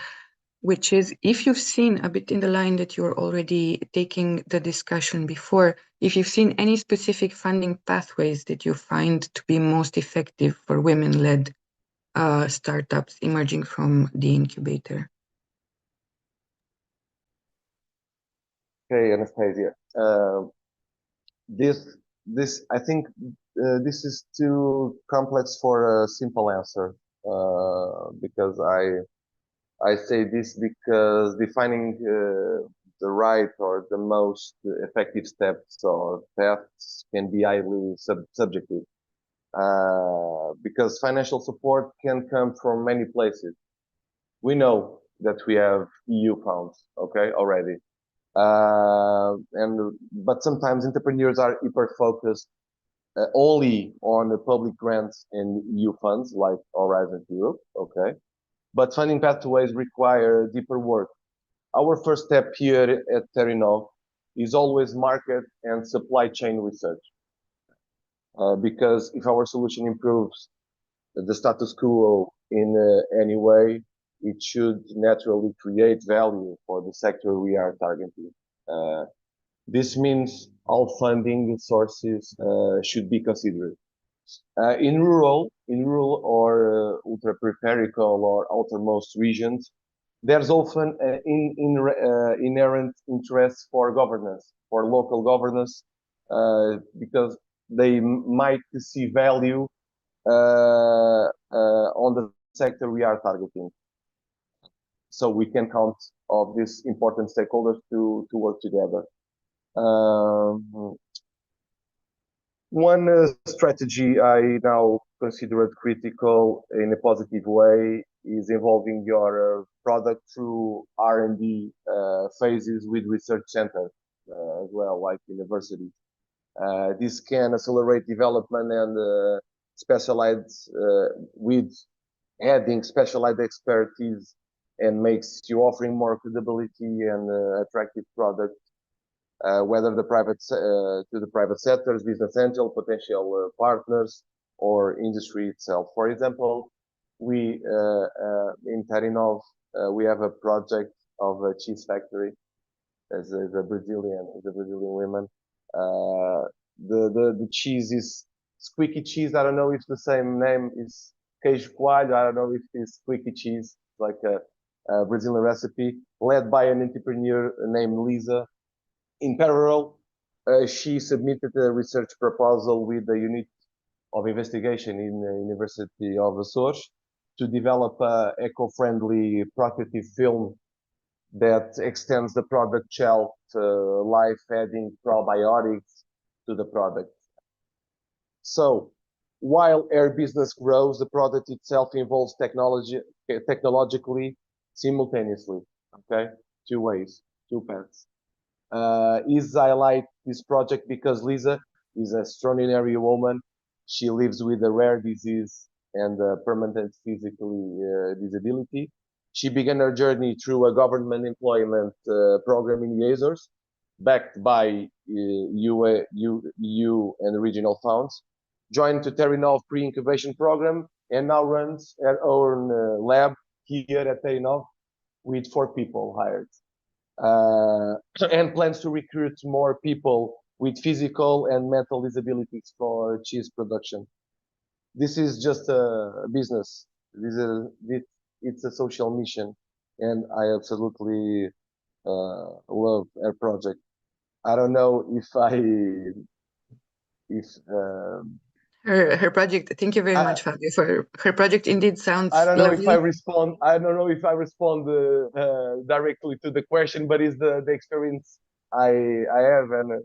which is, if you've seen a bit in the line that you're already taking the discussion before, if you've seen any specific funding pathways that you find to be most effective for women-led startups emerging from the incubator. Okay, Anastasia. This I think this is too complex for a simple answer because I say this because defining the right or the most effective steps or paths can be highly subjective because financial support can come from many places. We know that we have EU funds, okay, already. But sometimes entrepreneurs are hyper focused only on the public grants and EU funds like Horizon Europe, okay? But funding pathways require deeper work. Our first step here at Terinov is always market and supply chain research. Because if our solution improves the status quo in any way, it should naturally create value for the sector we are targeting. This means all funding sources should be considered. In rural or ultra-peripheral or outermost regions, there's often inherent interest for governance, for local governance, because they might see value on the sector we are targeting. So we can count on these important stakeholders to work together. One strategy I now consider critical in a positive way is involving your product through R&D phases with research centers as well, like universities. This can accelerate development and specialize with adding specialized expertise and makes you offering more credibility and attractive products. Whether to the private sectors, business angel, potential partners, or industry itself. For example, we in Terinov we have a project of a cheese factory as a Brazilian woman. The cheese is squeaky cheese. I don't know if the same name is queijo coalho. I don't know if it's squeaky cheese, like a Brazilian recipe, led by an entrepreneur named Lisa. In parallel, she submitted a research proposal with the unit of investigation in the University of Açores to develop an eco-friendly protective film that extends the product shelf life, adding probiotics to the product. So, while our business grows, the product itself evolves technologically simultaneously. Okay, two ways, two paths. Is highlight this project because Lisa is an extraordinary woman. She lives with a rare disease and a permanent physical disability. She began her journey through a government employment program in the Azores, backed by EU and regional funds, joined the Terinov pre-incubation program, and now runs her own lab here at Terinov with 4 people hired. And plans to recruit more people with physical and mental disabilities for cheese production. This is just a business. It's a social mission, and I absolutely love our project. I don't know if her project. Thank you very much, Fabio, for her project. Indeed, sounds. I don't know lovely. if I respond. I don't know if I respond directly to the question, but it's the experience I have, and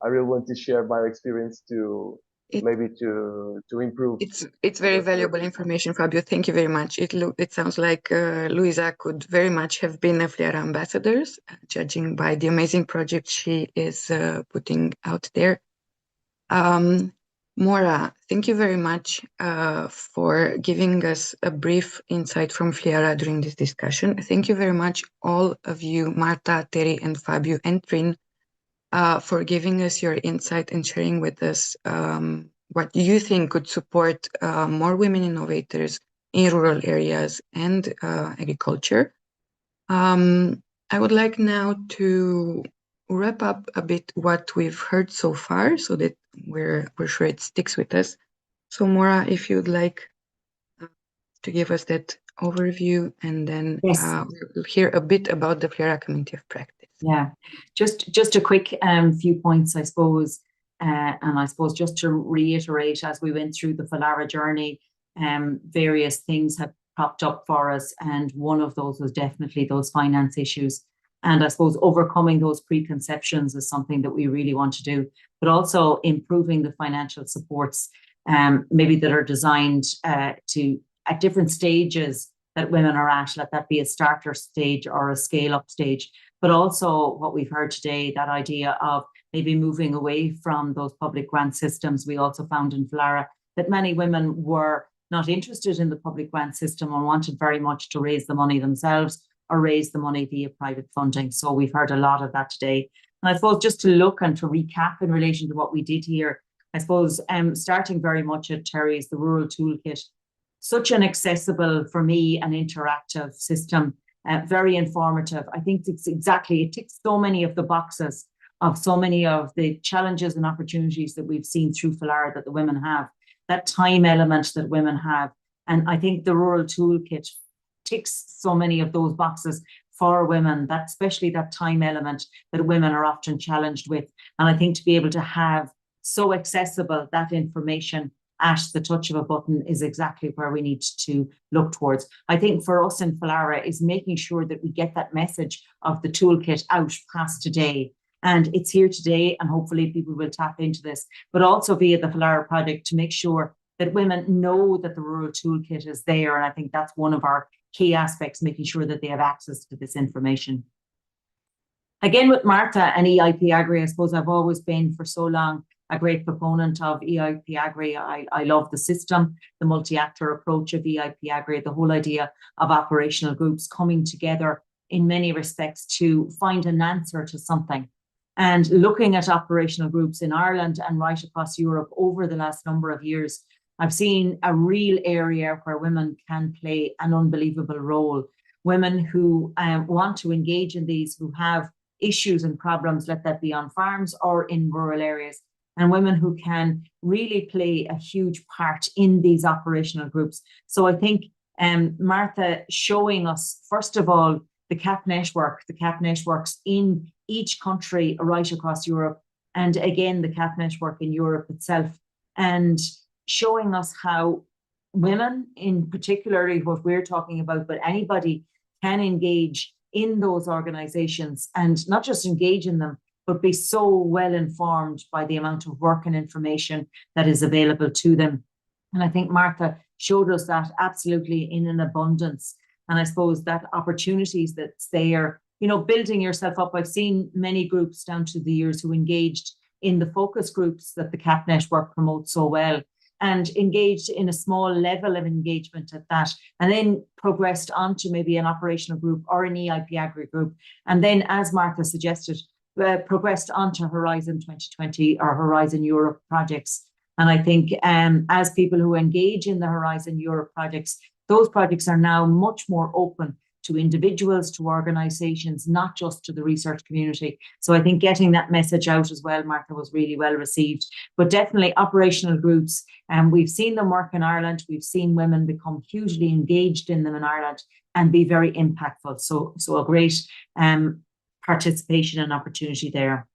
I really want to share my experience to improve. It's very valuable information, Fabio. Thank you very much. It sounds like Luisa could very much have been a FLIARA ambassador, judging by the amazing project she is putting out there. Maura, thank you very much for giving us a brief insight from FLIARA during this discussion. Thank you very much, all of you, Marta, Terry, and Fabio, and Trin, for giving us your insight and sharing with us what you think could support more women innovators in rural areas and agriculture. I would like now to wrap up a bit what we've heard so far so that we're sure it sticks with us. So Maura, if you'd like to give us that overview, and then Yes. we'll hear a bit about the FLIARA Community of Practice. Yeah, just a quick few points, I suppose, and I suppose just to reiterate, as we went through the FLIARA journey, various things have popped up for us, and one of those was definitely those finance issues. And I suppose overcoming those preconceptions is something that we really want to do, but also improving the financial supports, maybe that are designed to, at different stages that women are at, let that be a starter stage or a scale-up stage. But also what we've heard today, that idea of maybe moving away from those public grant systems. We also found in FLIARA that many women were not interested in the public grant system and wanted very much to raise the money themselves or raise the money via private funding. So we've heard a lot of that today. And I suppose just to look and to recap in relation to what we did here, I suppose starting very much at Terry's, the Rural Toolkit, such an accessible, for me, an interactive system, very informative. I think it's exactly, it ticks so many of the boxes of so many of the challenges and opportunities that we've seen through FLIARA that the women have, that time element that women have. And I think the Rural Toolkit ticks so many of those boxes for women, that especially that time element that women are often challenged with. And I think to be able to have so accessible that information at the touch of a button is exactly where we need to look towards. I think for us in FLIARA is making sure that we get that message of the toolkit out past today. And it's here today, and hopefully people will tap into this, but also via the FLIARA project to make sure that women know that the Rural Toolkit is there. And I think that's one of our key aspects, making sure that they have access to this information. Again, with Martha and EIP Agri, I suppose I've always been for so long a great proponent of EIP Agri. I love the system, the multi-actor approach of EIP Agri, the whole idea of operational groups coming together in many respects to find an answer to something. And looking at operational groups in Ireland and right across Europe over the last number of years, I've seen a real area where women can play an unbelievable role. Women who want to engage in these, who have issues and problems, let that be on farms or in rural areas, and women who can really play a huge part in these operational groups. So I think Martha showing us, first of all, the CAP network, the CAP networks in each country right across Europe, and again, the CAP network in Europe itself, and showing us how women, in particularly what we're talking about, but anybody can engage in those organizations, and not just engage in them, but be so well informed by the amount of work and information that is available to them. And I think Martha showed us that absolutely in an abundance. And I suppose that opportunities that's there, you know, building yourself up. I've seen many groups down to the years who engaged in the focus groups that the CAP network promotes so well, and engaged in a small level of engagement at that, and then progressed onto maybe an operational group or an EIP Agri group. And then, as Martha suggested, progressed onto Horizon 2020 or Horizon Europe projects. And I think as people who engage in the Horizon Europe projects, those projects are now much more open to individuals, to organizations, not just to the research community. So I think getting that message out as well, Martha, was really well received. But definitely operational groups, and we've seen them work in Ireland. We've seen women become hugely engaged in them in Ireland and be very impactful. So a great participation and opportunity there.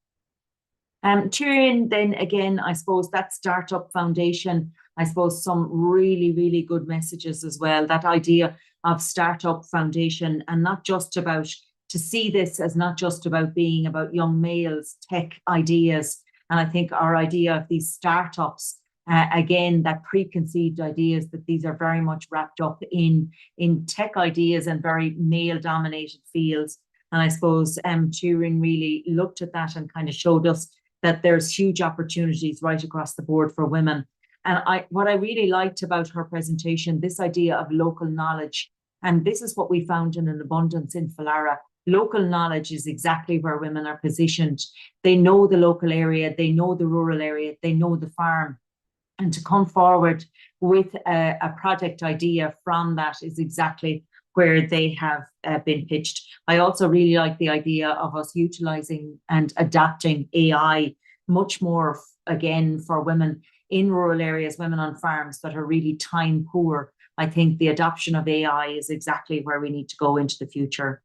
Tyrion, then again, I suppose that Startup Foundation, I suppose some really, really good messages as well. That idea of Startup Foundation, and not just about, to see this as not just about being about young males, tech ideas. And I think our idea of these startups, again, that preconceived ideas that these are very much wrapped up in tech ideas and very male-dominated fields. And I suppose Tyrion really looked at that and kind of showed us that there's huge opportunities right across the board for women. And what I really liked about her presentation, this idea of local knowledge, and this is what we found in an abundance in FLIARA. Local knowledge is exactly where women are positioned. They know the local area, they know the rural area, they know the farm. And to come forward with a project idea from that is exactly where they have been pitched. I also really like the idea of us utilising and adapting AI much more, again, for women in rural areas, women on farms that are really time poor. I think the adoption of AI is exactly where we need to go into the future.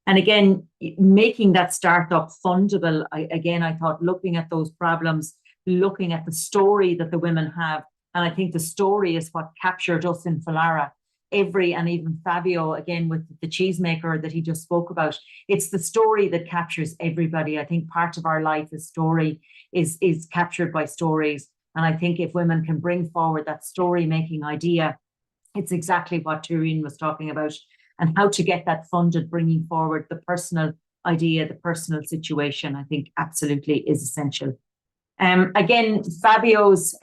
And again, making that startup fundable, I thought looking at those problems, looking at the story that the women have, and I think the story is what captured us in FLIARA. And even Fabio, again, with the cheesemaker that he just spoke about, it's the story that captures everybody. I think part of our life is story, is captured by stories. And I think if women can bring forward that story-making idea, it's exactly what Tureen was talking about, and how to get that funded, bringing forward the personal idea, the personal situation, I think absolutely is essential. Again, Fabio's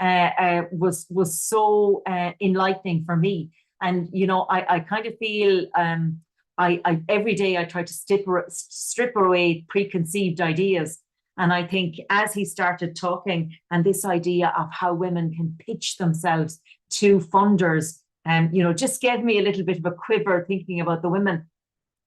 was so enlightening for me. And, you know, I kind of feel I every day I try to strip away preconceived ideas. And I think as he started talking, and this idea of how women can pitch themselves to funders, you know, just gave me a little bit of a quiver thinking about the women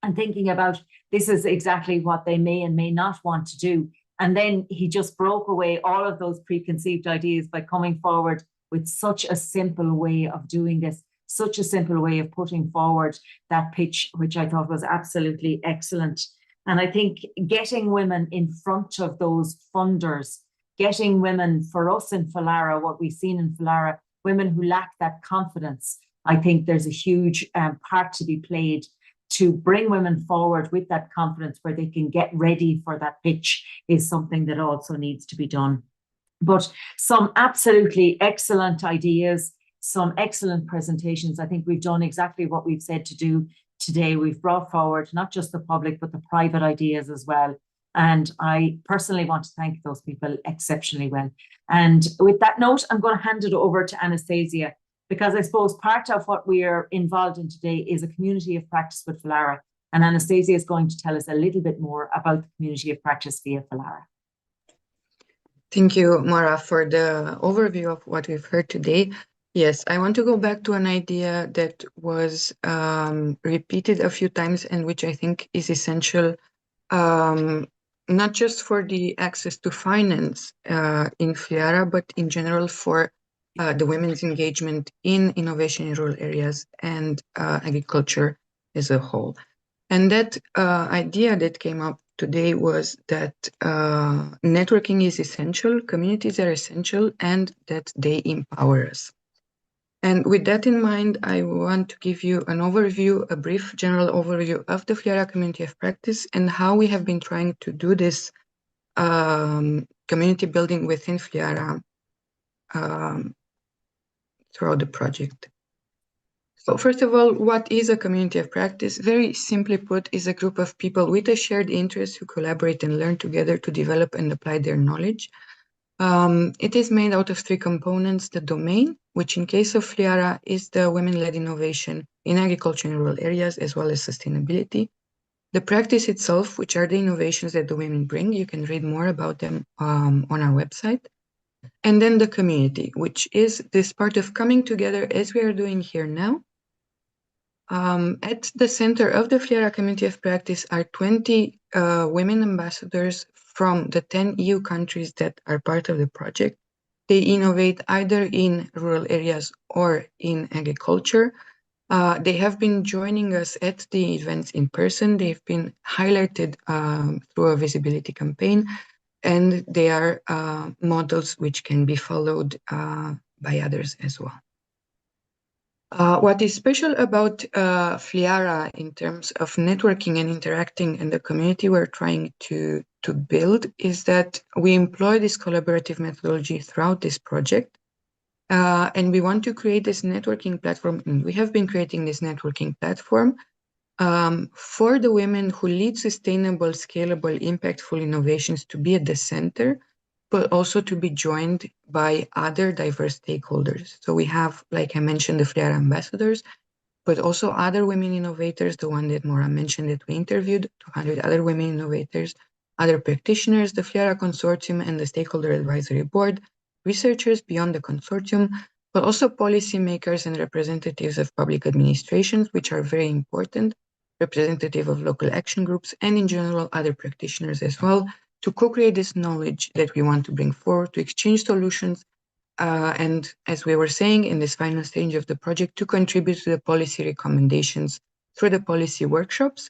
and thinking about this is exactly what they may and may not want to do. And then he just broke away all of those preconceived ideas by coming forward with such a simple way of doing this, such a simple way of putting forward that pitch, which I thought was absolutely excellent. And I think getting women in front of those funders, getting women, for us in FLIARA, what we've seen in FLIARA, women who lack that confidence, I think there's a huge part to be played to bring women forward with that confidence where they can get ready for that pitch is something that also needs to be done. But some absolutely excellent ideas, some excellent presentations. I think we've done exactly what we've said to do today. We've brought forward not just the public, but the private ideas as well. And I personally want to thank those people exceptionally well. And with that note, I'm going to hand it over to Anastasia, because I suppose part of what we are involved in today is a community of practice with FLIARA. And Anastasia is going to tell us a little bit more about the community of practice via FLIARA. Thank you, Mara, for the overview of what we've heard today. Yes, I want to go back to an idea that was repeated a few times and which I think is essential, not just for the access to finance in FLIARA, but in general for the women's engagement in innovation in rural areas and agriculture as a whole. And that idea that came up today was that networking is essential, communities are essential, and that they empower us. And with that in mind, I want to give you an overview, a brief general overview of the FLIARA Community of Practice and how we have been trying to do this community building within FLIARA throughout the project. So first of all, what is a community of practice? Very simply put, is a group of people with a shared interest who collaborate and learn together to develop and apply their knowledge. It is made out of three components: the domain, which in case of FLIARA is the women-led innovation in agriculture in rural areas, as well as sustainability. The practice itself, which are the innovations that the women bring. You can read more about them on our website. And then the community, which is this part of coming together as we are doing here now. At the center of the FLIARA Community of Practice are 20 women ambassadors from the 10 EU countries that are part of the project. They innovate either in rural areas or in agriculture. They have been joining us at the events in person. They've been highlighted through a visibility campaign, and they are models which can be followed by others as well. What is special about FLIARA in terms of networking and interacting in the community we're trying to build is that we employ this collaborative methodology throughout this project. And we want to create this networking platform. And we have been creating this networking platform for the women who lead sustainable, scalable, impactful innovations to be at the center, but also to be joined by other diverse stakeholders. So we have, like I mentioned, the FLIARA ambassadors, but also other women innovators, the one that Maura mentioned that we interviewed, 200 other women innovators, other practitioners, the FLIARA consortium and the stakeholder advisory board, researchers beyond the consortium, but also policymakers and representatives of public administrations, which are very important, representative of local action groups, and in general, other practitioners as well, to co-create this knowledge that we want to bring forward, to exchange solutions, and as we were saying in this final stage of the project, to contribute to the policy recommendations through the policy workshops,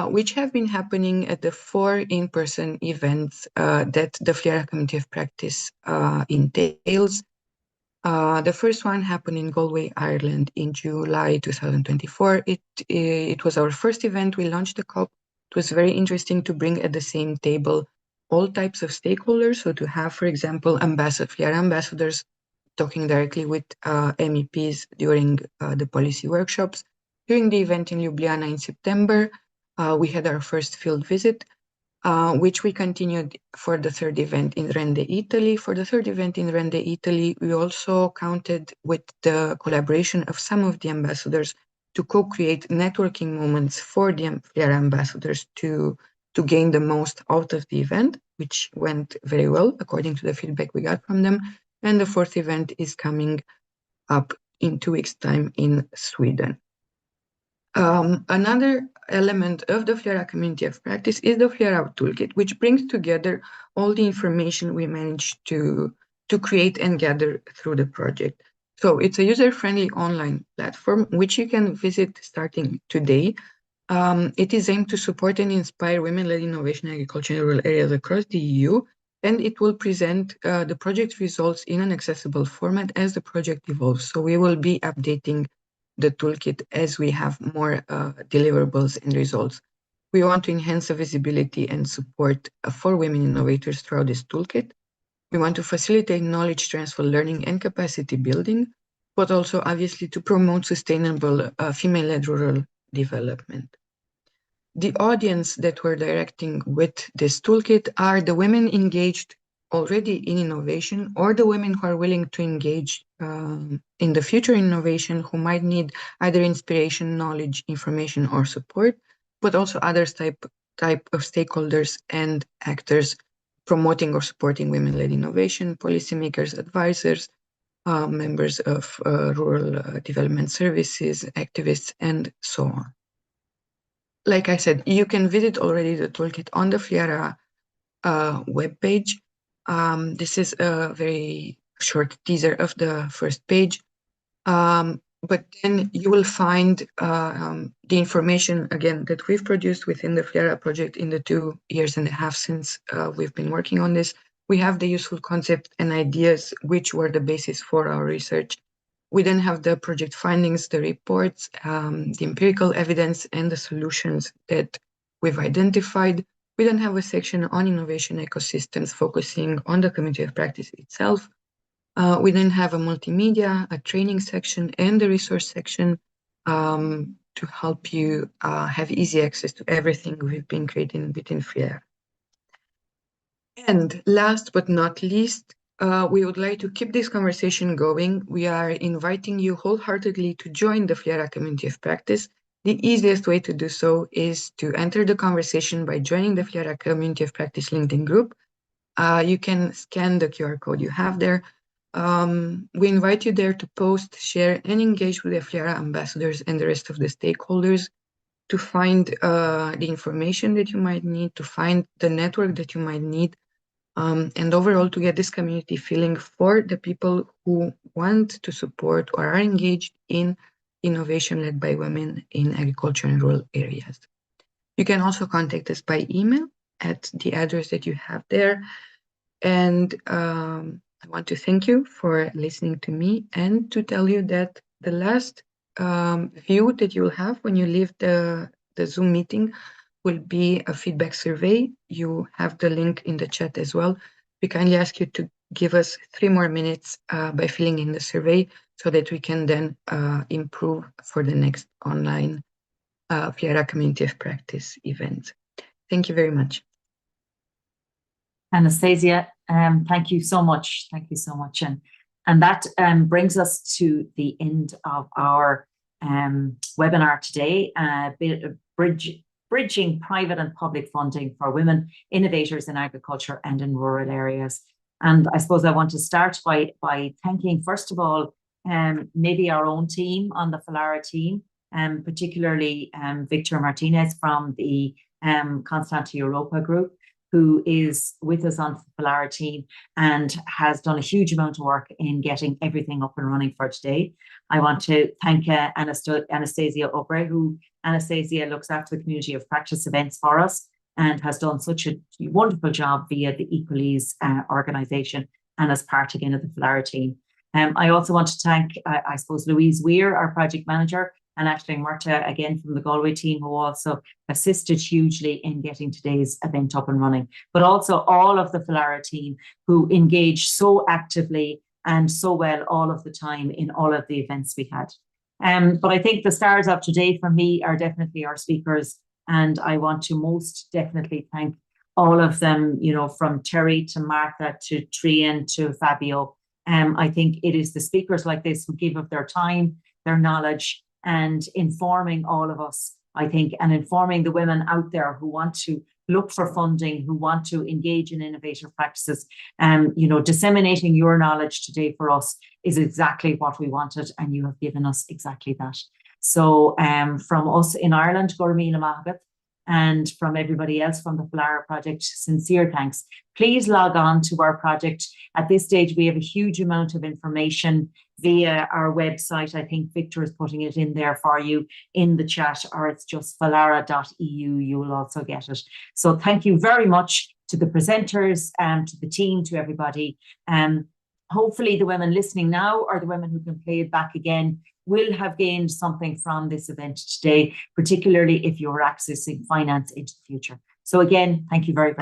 which have been happening at the 4 in-person events that the FLIARA Community of Practice entails. The first one happened in Galway, Ireland in July 2024. It was our first event. We launched the CoP. It was very interesting to bring at the same table all types of stakeholders. So to have, for example, FLIARA ambassadors talking directly with MEPs during the policy workshops. During the event in Ljubljana in September, we had our first field visit, which we continued for the third event in Rende, Italy. For the third event in Rende, Italy, we also counted with the collaboration of some of the ambassadors to co-create networking moments for the FLIARA ambassadors to gain the most out of the event, which went very well according to the feedback we got from them. And the fourth event is coming up in 2 weeks' time in Sweden. Another element of the FLIARA Community of Practice is the FLIARA Toolkit, which brings together all the information we managed to create and gather through the project. So it's a user-friendly online platform, which you can visit starting today. It is aimed to support and inspire women-led innovation in agriculture in rural areas across the EU, and it will present the project results in an accessible format as the project evolves. So we will be updating the toolkit as we have more deliverables and results. We want to enhance the visibility and support for women innovators throughout this toolkit. We want to facilitate knowledge transfer, learning, and capacity building, but also obviously to promote sustainable female-led rural development. The audience that we're directing with this toolkit are the women engaged already in innovation, or the women who are willing to engage in the future innovation, who might need either inspiration, knowledge, information, or support, but also other type of stakeholders and actors promoting or supporting women-led innovation, policymakers, advisors, members of rural development services, activists, and so on. Like I said, you can visit already the toolkit on the FLIARA webpage. This is a very short teaser of the first page, but then you will find the information again that we've produced within the FLIARA project in the 2.5 years since we've been working on this. We have the useful concepts and ideas which were the basis for our research. We then have the project findings, the reports, the empirical evidence, and the solutions that we've identified. We then have a section on innovation ecosystems focusing on the community of practice itself. We then have a multimedia, a training section, and the resource section to help you have easy access to everything we've been creating within FLIARA. And last but not least, we would like to keep this conversation going. We are inviting you wholeheartedly to join the FLIARA Community of Practice. The easiest way to do so is to enter the conversation by joining the FLIARA Community of Practice LinkedIn group. You can scan the QR code you have there. We invite you there to post, share, and engage with the FLIARA ambassadors and the rest of the stakeholders to find the information that you might need, to find the network that you might need, and overall to get this community feeling for the people who want to support or are engaged in innovation led by women in agriculture and rural areas. You can also contact us by email at the address that you have there. And I want to thank you for listening to me and to tell you that the last view that you'll have when you leave the Zoom meeting will be a feedback survey. You have the link in the chat as well. We kindly ask you to give us 3 more minutes by filling in the survey so that we can then improve for the next online FLIARA Community of Practice event. Thank you very much. Anastasia, thank you so much. Thank you so much. And that brings us to the end of our webinar today, Bridging Private and Public Funding for Women Innovators in Agriculture and in Rural Areas. And I suppose I want to start by thanking, first of all, maybe our own team on the FLIARA team, particularly Victor Martinez from the Constanta Europa group, who is with us on the FLIARA team and has done a huge amount of work in getting everything up and running for today. I want to thank Anastasia Obre, who Anastasia looks after the community of practice events for us and has done such a wonderful job via the Equalise organisation and as part again of the FLIARA team. I also want to thank, I suppose, Louise Weir, our project manager, and Aisling Murta, again from the Galway team, who also assisted hugely in getting today's event up and running. But also all of the FLIARA team who engaged so actively and so well all of the time in all of the events we had. But I think the stars of today for me are definitely our speakers, and I want to most definitely thank all of them, you know, from Terry to Martha to Trian to Fabio. I think it is the speakers like this who give of their time, their knowledge, and informing all of us, I think, and informing the women out there who want to look for funding, who want to engage in innovative practices. You know, disseminating your knowledge today for us is exactly what we wanted, and you have given us exactly that. So from us in Ireland, Gormila Mahagat, and from everybody else from the FLIARA project, sincere thanks. Please log on to our project. At this stage, we have a huge amount of information via our website. I think Victor is putting it in there for you in the chat, or it's just fliara.eu. You will also get it. So thank you very much to the presenters, to the team, to everybody. Hopefully the women listening now, or the women who can play it back again, will have gained something from this event today, particularly if you're accessing finance into the future. So again, thank you very, very much.